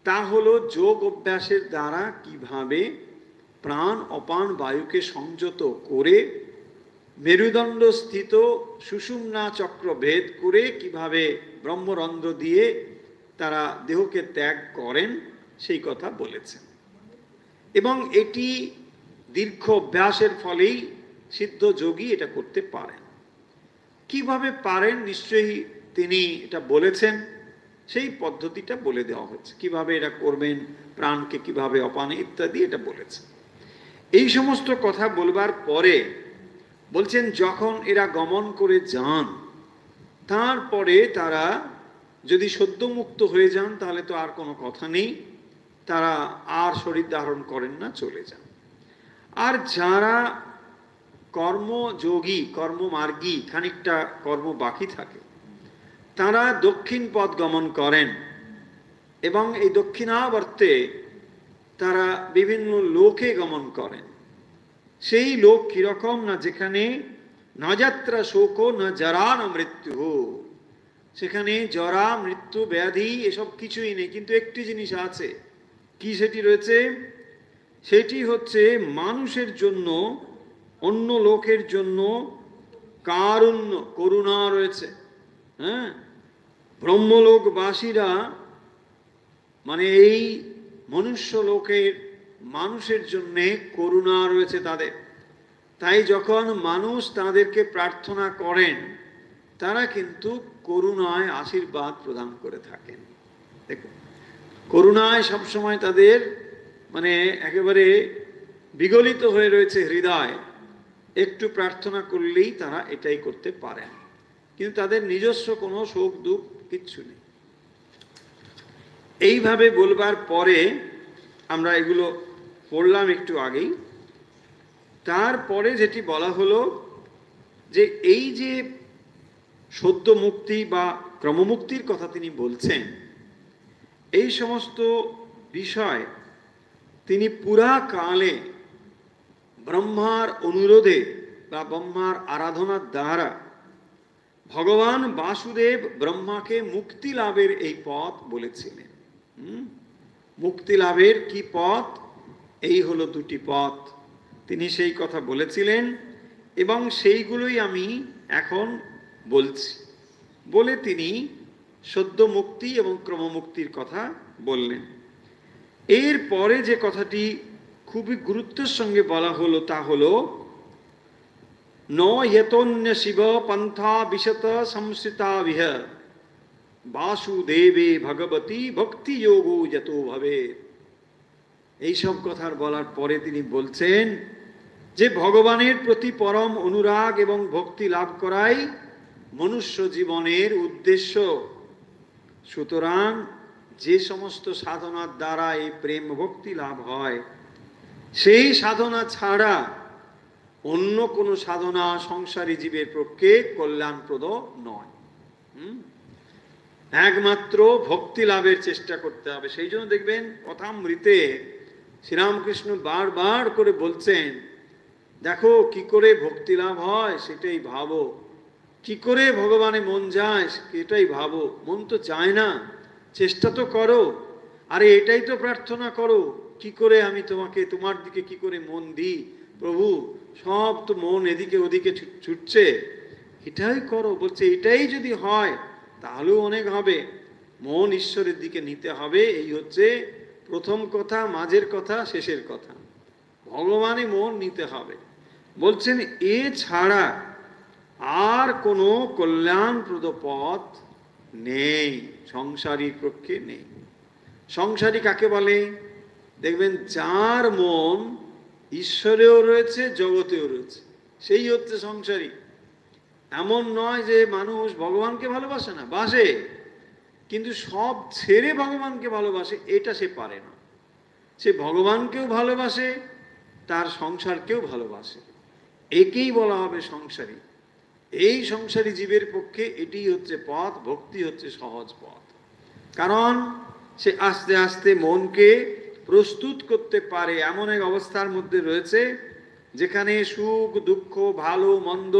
Speaker 1: তা হলো যোগ অভ্যাসের দ্বারা কিভাবে প্রাণ অপান বায়ুকে সংযত করে মেরুদণ্ড স্থিত সুষুম্না চক্র ভেদ করে কিভাবে ব্রহ্মরন্ধ্র দিয়ে তারা দেহকে ত্যাগ করেন, সেই কথা বলেছেন। এবং এটি দীর্ঘ অভ্যাসের ফলেই সিদ্ধ যোগী এটা করতে পারেন। কিভাবে পারেন নিশ্চয়ই তিনি এটা বলেছেন, সেই পদ্ধতিটা বলে দেওয়া হচ্ছে, কিভাবে এটা করবেন, প্রাণকে কিভাবে অপানে ইত্যাদি এটা বলেছেন। এই সমস্ত কথা বলবার পরে বলছেন যখন এরা গমন করে যান, তারপরে তারা যদি সদ্যমুক্ত হয়ে যান তাহলে তো আর কোনো কথা নেই, তারা আর শরীর ধারণ করেন না, চলে যান। আর যারা কর্মযোগী, কর্মমার্গী, খানিকটা কর্ম বাকি থাকে, তারা দক্ষিণ পথ গমন করেন এবং এই দক্ষিণাবর্তে তারা বিভিন্ন লোকে গমন করেন। সেই লোক কিরকম না, যেখানে না যাত্রা শোক না জরা না মৃত্যু, সেখানে জরা মৃত্যু ব্যাধি এসব কিছুই নেই, কিন্তু একটি জিনিস আছে। কি সেটি রয়েছে? সেটি হচ্ছে মানুষের জন্য, অন্য লোকের জন্য কারুণ্য, করুণা রয়েছে। হ্যাঁ, ব্রহ্মলোকবাসীরা মানে এই মনুষ্য লোকের মানুষের জন্যে করুণা রয়েছে তাদের। তাই যখন মানুষ তাদেরকে প্রার্থনা করেন, তারা কিন্তু করুণায় আশীর্বাদ প্রদান করে থাকেন। দেখুন, করুণায় সবসময় তাদের মানে একেবারে বিগলিত হয়ে রয়েছে হৃদয়। একটু প্রার্থনা করলেই তারা এটাই করতে পারেন, কিন্তু তাদের নিজস্ব কোনো শোক দুঃখ কিচ্ছু নেই। এইভাবে বলবার পরে আমরা এগুলো পড়লাম একটু আগেই। তারপরে যেটি বলা হলো যে এই যে সদ্য মুক্তি বা ক্রমমুক্তির কথা তিনি বলছেন, এই সমস্ত বিষয় তিনি পুরা কালে ব্রহ্মার অনুরোধে বা ব্রহ্মার আরাধনার দ্বারা ভগবান বাসুদেব ব্রহ্মাকে মুক্তি লাভের এই পথ বলেছিলেন। মুক্তি লাভের কি পথ? এই হলো দুটি পথ, তিনি সেই কথা বলেছিলেন এবং সেইগুলোই আমি এখন বলছি বলে তিনি সদ্য মুক্তি এবং ক্রমমুক্তির কথা বললেন। এর পরে যে কথাটি খুবই গুরুত্বের সঙ্গে বলা হলো তা হলো ন ইয়তোন্য শিব পন্থা বিশত সংস্কৃতাবিহ বাসুদেবে ভগবতী ভক্তি যোগো যত ভবে। এইসব কথার বলার পরে তিনি বলছেন যে ভগবানের প্রতি পরম অনুরাগ এবং ভক্তি লাভ করাই মনুষ্য জীবনের উদ্দেশ্য। সুতরাং যে সমস্ত সাধনার দ্বারা এই প্রেম ভক্তি লাভ হয়, সেই সাধনা ছাড়া অন্য কোনো সাধনা সংসারী জীবের পক্ষে কল্যাণপ্রদ নয়। একমাত্র ভক্তি লাভের চেষ্টা করতে হবে। সেই জন্য দেখবেন কথামৃতে শ্রীরামকৃষ্ণ বারবার করে বলছেন, দেখো কি করে ভক্তি লাভ হয় সেটাই ভাবো, কি করে ভগবানে মন যায় এটাই ভাবো। মন তো চায় না, চেষ্টা তো করো। আরে এটাই তো প্রার্থনা করো, কি করে আমি তোমাকে তোমার দিকে কি করে মন দিই প্রভু, সব তো মন এদিকে ওদিকে ছুটছে, এটাই করো। বলছে এটাই যদি হয় তাহলেও অনেক হবে। মন ঈশ্বরের দিকে নিতে হবে, এই হচ্ছে প্রথম কথা, মাঝের কথা, শেষের কথা। ভগবানে মন নিতে হবে। বলছেন এ ছাড়া আর কোনো কল্যাণপ্রদ পথ নেই, সংসারীর পক্ষে নেই। সংসারী কাকে বলে? দেখবেন যার মন ঈশ্বরেও রয়েছে জগতেও রয়েছে, সেই হচ্ছে সংসারী। এমন নয় যে মানুষ ভগবানকে ভালোবাসে না, বাসে, কিন্তু সব ছেড়ে ভগবানকে ভালোবাসে এটা সে পারে না। সে ভগবানকেও ভালোবাসে, তার সংসারকেও ভালোবাসে, একেই বলা হবে সংসারী। এই সংসারী জীবের পক্ষে এটি হচ্ছে পথ, ভক্তি হচ্ছে সহজ পথ। কারণ সে আস্তে আস্তে মনকে প্রস্তুত করতে পারে, এমন এক অবস্থার মধ্যে রয়েছে যেখানে সুখ দুঃখ ভালো মন্দ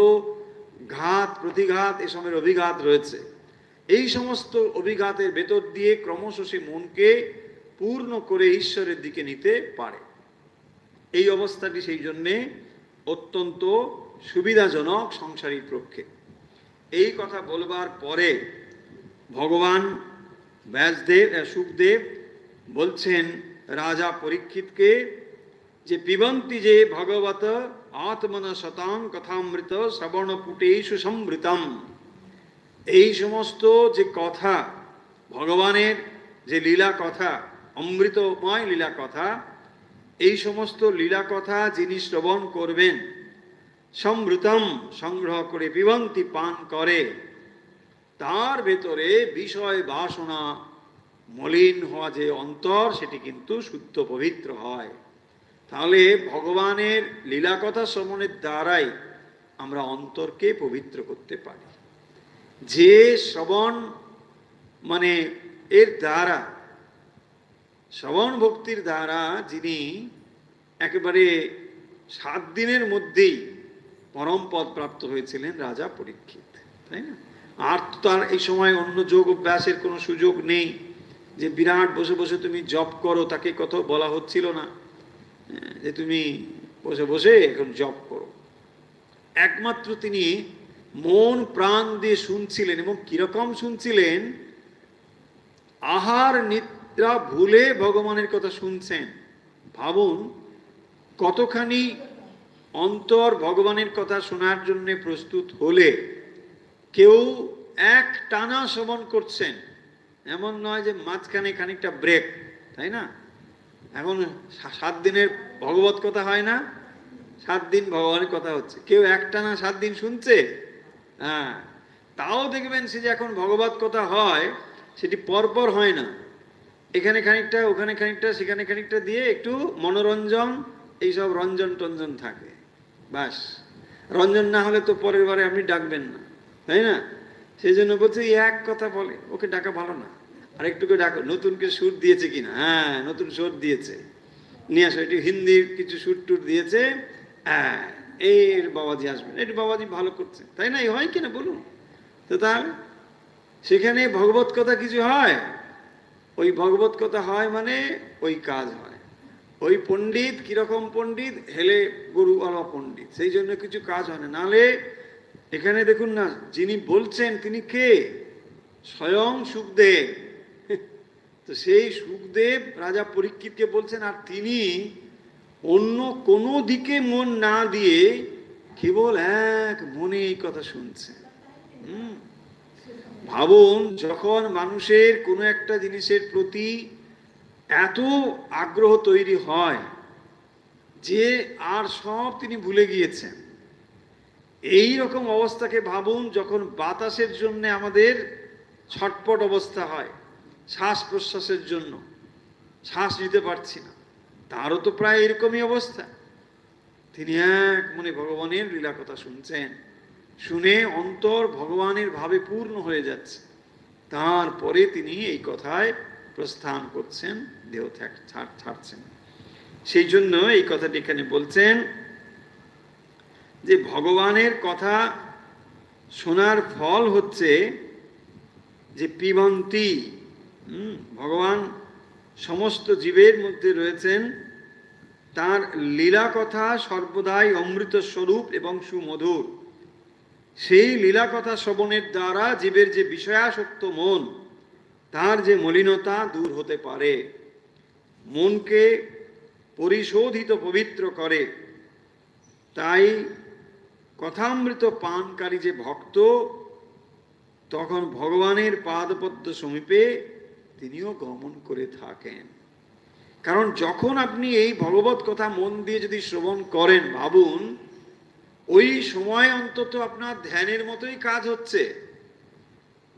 Speaker 1: ঘাত প্রতিঘাত এসবের অভিঘাত রয়েছে। এই সমস্ত অভিঘাতের ভেতর দিয়ে ক্রমশ সে মনকে পূর্ণ করে ঈশ্বরের দিকে নিতে পারে। এই অবস্থাটি সেই জন্যে অত্যন্ত সুবিধাজনক সংসারীর পক্ষে। এই কথা বলবার পরে ভগবান ব্যাসদেব সুখদেব বলছেন রাজা পরীক্ষিতকে যে পিবন্তি যে ভগবত আত্মন শতাং কথামৃত শ্রবণপুটেষু সমৃতম। এই সমস্ত যে কথা, ভগবানের যে লীলা কথা, অমৃতময় লীলা কথা, এই সমস্ত লীলা কথা যিনি শ্রবণ করবেন, সমৃতম সংগ্রহ করে, পিবন্তি পান করে, তার ভেতরে বিষয় বাসনা মলিন হওয়া যে অন্তর, সেটি কিন্তু শুদ্ধ পবিত্র হয়। তাহলে ভগবানের লীলা কথা শ্রবণের দ্বারাই আমরা অন্তরকে পবিত্র করতে পারি। যে শ্রবণ মানে এর দ্বারা, শ্রবণ ভক্তির দ্বারা যিনি একেবারে 7 দিনের মধ্যেই পরম পদ প্রাপ্ত হয়েছিলেন রাজা পরীক্ষিত, তাই না? আর তো তার এই সময় অন্য যোগ অভ্যাসের কোনো সুযোগ নেই যে বিরাট বসে বসে তুমি জপ করো, তাকে কথা বলা হচ্ছিল না যে তুমি বসে বসে এখন জপ করো। একমাত্র তিনি মন প্রাণ দিয়ে শুনছিলেন, এবং কিরকম শুনছিলেন? আহার নিদ্রা ভুলে ভগবানের কথা শুনছেন। ভাবুন কতখানি অন্তর ভগবানের কথা শোনার জন্য প্রস্তুত হলে কেউ এক টানা শ্রবণ করছেন, এমন নয় যে মাঝখানে খানিকটা ব্রেক, তাই না? এখন 7 দিনের ভগবত কথা হয় না, 7 দিন ভগবানের কথা হচ্ছে, কেউ একটানা 7 দিন শুনছে? হ্যাঁ, তাও দেখবেন সে যে এখন ভগবত কথা হয় সেটি পরপর হয় না, এখানে খানিকটা ওখানে খানিকটা সেখানে খানিকটা দিয়ে একটু মনোরঞ্জন, এইসব রঞ্জন টঞ্জন থাকে, বাস। রঞ্জন না হলে তো পরের বারে আপনি ডাকবেন না, তাই না? সেই জন্য বলছে এক কথা বলে, ওকে ডাকা ভালো না, আর একটুকে ডাকো, নতুনকে সুর দিয়েছে কিনা, হ্যাঁ নতুন সুর দিয়েছে, নিয়ে আসো, একটু হিন্দির কিছু সুর টুর দিয়েছে, হ্যাঁ এর বাবাজি আসবেন, এটি বাবাজি ভালো করছে, তাই না? এই হয় কিনা বলুন তো? তাহলে সেখানে ভগবত কথা কিছু হয়? ওই ভগবত কথা হয় মানে ওই কাজ হয়। ওই পণ্ডিত কিরকম পণ্ডিত, হেলে গরুওয়ালা পণ্ডিত, সেই জন্য কিছু কাজ হয় না। নাহলে এখানে দেখুন না, যিনি বলছেন তিনি কে? স্বয়ং সুখদেব। তো সেই সুখদেব রাজা পরীক্ষিতকে বলছেন, আর তিনি অন্য কোনো দিকে মন না দিয়ে কেবল এক মনে এই কথা শুনছেন। ভাবুন, যখন মানুষের কোনো একটা জিনিসের প্রতি এত আগ্রহ তৈরি হয় যে আর সব তিনি ভুলে গিয়েছেন, এই রকম অবস্থাকে ভাবুন যখন বাতাসের জন্য আমাদের ছটপট অবস্থা হয়, শ্বাস প্রশ্বাসের জন্য শ্বাস নিতে পারছি না, তারও তো প্রায় এরকমই অবস্থা। তিনি এক মনে ভগবানের লীলা কথা শুনছেন, শুনে অন্তর ভগবানের ভাবে পূর্ণ হয়ে যাচ্ছে, তারপরে তিনি এই কথায় প্রস্থান করছেন, দেহ ছাড়ছেন। সেই জন্য এই কথাটি এখানে বলছেন যে ভগবানের কথা শোনার ফল হচ্ছে যে পিবন্তি, ভগবান সমস্ত জীবের মধ্যে রয়েছেন, তার লীলা কথা সর্বদাই অমৃত স্বরূপ এবং সুমধুর। সেই লীলা কথা শ্রবণের দ্বারা জীবের যে বিষয়াসক্ত মন, তার যে মলিনতা দূর হতে পারে, মনকে পরিশোধিত পবিত্র করে। তাই কথামৃত পানকারী যে ভক্ত, তখন ভগবানের পাদপদ্ম সমীপে তিনিও গমন করে থাকেন। কারণ যখন আপনি এই ভগবত কথা মন দিয়ে যদি শ্রবণ করেন, ভাবুন ওই সময় অন্তত আপনার ধ্যানের মতোই কাজ হচ্ছে।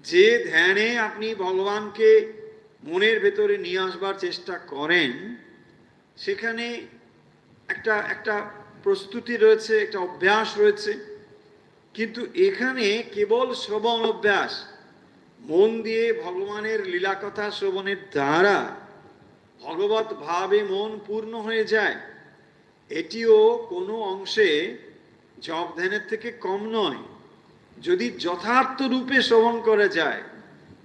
Speaker 1: যে ধ্যানে আপনি ভগবানকে মনের ভেতরে নিয়ে আসবার চেষ্টা করেন, সেখানে একটা একটা প্রস্তুতি রয়েছে, একটা অভ্যাস রয়েছে। কিন্তু এখানে কেবল শ্রবণ অভ্যাস, মন দিয়ে ভগবানের লীলা কথা শ্রবণের দ্বারা ভগবত ভাবে মন পূর্ণ হয়ে যায়। এটিও কোনো অংশে জপ ধ্যানের থেকে কম নয়, যদি যথার্থ রূপে শ্রবণ করা যায়।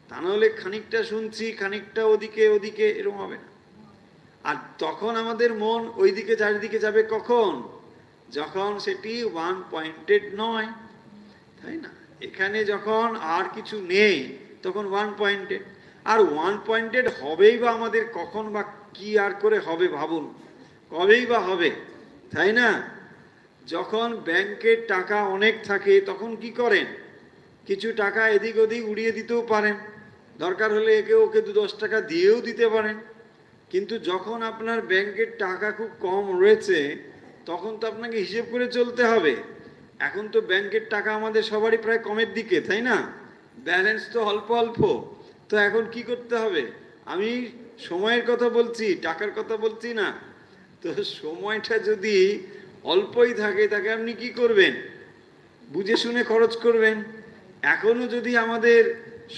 Speaker 1: তা নাহলে খানিকটা শুনছি, খানিকটা ওদিকে ওদিকে, এরকম হবে না। আর তখন আমাদের মন ওইদিকে চারিদিকে যাবে কখন? যখন সেটি ওয়ান পয়েন্টেড নয়, তাই না? এখানে যখন আর কিছু নেই তখন ওয়ান পয়েন্টেড। আর ওয়ান পয়েন্টেড হবেই বা আমাদের কখন, বা কি আর করে হবে? ভাবুন, কবেই বা হবে, তাই না? যখন ব্যাংকের টাকা অনেক থাকে তখন কি করেন? কিছু টাকা এদিক ওদিক উড়িয়ে দিতেও পারেন, দরকার হলে একে ওকে 2-10 টাকা দিয়েও দিতে পারেন। কিন্তু যখন আপনার ব্যাংকের টাকা খুব কম রয়েছে, তখন তো আপনাকে হিসেব করে চলতে হবে। এখন তো ব্যাংকের টাকা আমাদের সবারই প্রায় কমের দিকে, তাই না? ব্যালেন্স তো অল্প অল্প। তো এখন কি করতে হবে? আমি সময়ের কথা বলছি, টাকার কথা বলছি না। তো সময়টা যদি অল্পই থাকে, তাকে আপনি কি করবেন? বুঝে শুনে খরচ করবেন। এখনো যদি আমাদের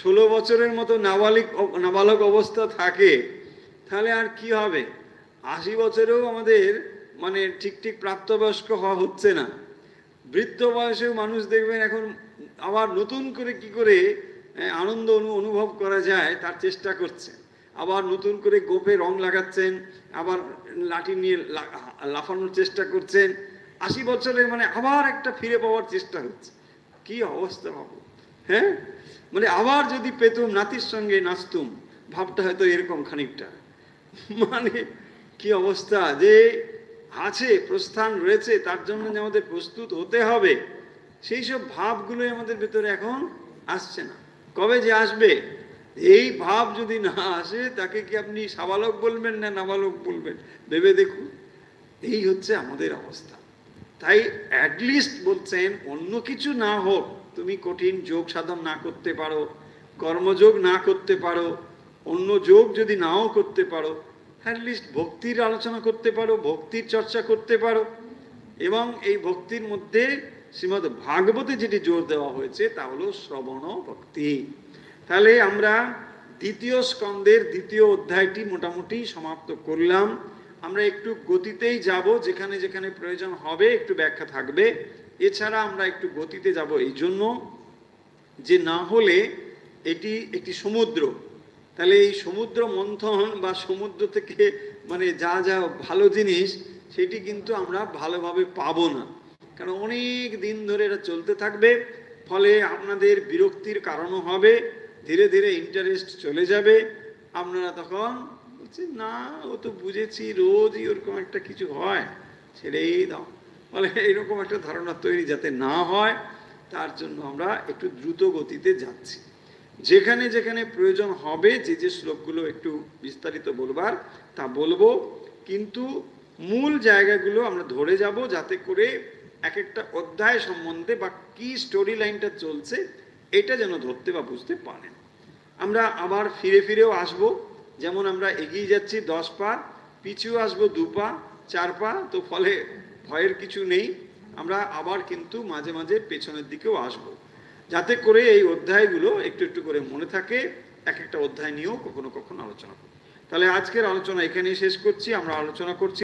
Speaker 1: 16 বছরের মতো নাবালক অবস্থা থাকে, তাহলে আর কি হবে? 80 বছরেও আমাদের মানে ঠিক ঠিক প্রাপ্তবয়স্ক হওয়া হচ্ছে না। বৃদ্ধ বয়সেও মানুষ দেখবেন এখন আবার নতুন করে কি করে আনন্দ অনুভব করা যায় তার চেষ্টা করছে। আবার নতুন করে গোপে রং লাগাচ্ছেন, আবার লাঠি নিয়ে লাফানোর চেষ্টা করছেন। 80 বছরের মানে আবার একটা ফিরে পাওয়ার চেষ্টা হচ্ছে। কি অবস্থা ভাবো, হ্যাঁ? মানে আবার যদি পেতুম নাতির সঙ্গে নাচতুম, ভাবটা হয়তো এরকম খানিকটা। মানে কি অবস্থা যে আছে, প্রস্থান রয়েছে, তার জন্য যে আমাদের প্রস্তুত হতে হবে, সেই সব ভাবগুলোই আমাদের ভেতরে এখন আসছে না। কবে যে আসবে, এই ভাব যদি না আসে, তাকে কি আপনি সাবালক বলবেন না নাবালক বলবেন? ভেবে দেখুন। এই হচ্ছে আমাদের অবস্থা। তাই অ্যাটলিস্ট বলছেন, অন্য কিছু না হোক, তুমি কঠিন যোগ সাধন না করতে পারো, কর্মযোগ না করতে পারো, অন্য যোগ যদি নাও করতে পারো, অ্যাটলিস্ট ভক্তির আলোচনা করতে পারো, ভক্তির চর্চা করতে পারো। এবং এই ভক্তির মধ্যে শ্রীমদ্ ভাগবতে যেটি জোর দেওয়া হয়েছে তা হলো শ্রবণ ভক্তি। তাহলে আমরা দ্বিতীয় স্কন্দের দ্বিতীয় অধ্যায়টি মোটামুটি সমাপ্ত করলাম। আমরা একটু গতিতেই যাব, যেখানে যেখানে প্রয়োজন হবে একটু ব্যাখ্যা থাকবে। এছাড়া আমরা একটু গতিতে যাব এই জন্য যে, না হলে এটি একটি সমুদ্র। তাহলে এই সমুদ্র মন্থন বা সমুদ্র থেকে মানে যা যা ভালো জিনিস, সেটি কিন্তু আমরা ভালোভাবে পাবো না, কারণ অনেক দিন ধরে এটা চলতে থাকবে। ফলে আপনাদের বিরক্তির কারণও হবে, ধীরে ধীরে ইন্টারেস্ট চলে যাবে। আপনারা তখন বলছেন, না ও তো বুঝেছি, রোজই ওরকম একটা কিছু হয়, ছেড়েই দাও। ফলে এইরকম একটা ধারণা তৈরি যাতে না হয়, তার জন্য আমরা একটু দ্রুত গতিতে যাচ্ছি। যেখানে যেখানে প্রয়োজন হবে, যে যে শ্লোকগুলো একটু বিস্তারিত বলবার তা বলবো, কিন্তু মূল জায়গাগুলো আমরা ধরে যাব, যাতে করে এক একটা অধ্যায় সম্বন্ধে বা কি স্টোরি লাইনটা চলছে এটা যেন ধরতে বা বুঝতে পারেন। আমরা আবার ফিরে ফিরেও আসব, যেমন আমরা এগিয়ে যাচ্ছি 10 পা, পিছুও আসবো 2 পা 4 পা, তো ফলে ভয়ের কিছু নেই। আমরা আবার কিন্তু মাঝে মাঝে পেছনের দিকেও আসব, যাতে করে এই অধ্যায়গুলো একটু একটু করে মনে থাকে। এক একটা অধ্যায় নিয়েও কখনো কখনো আলোচনা করি। তাহলে আজকের আলোচনা এখানেই শেষ করছি। আমরা আলোচনা করছি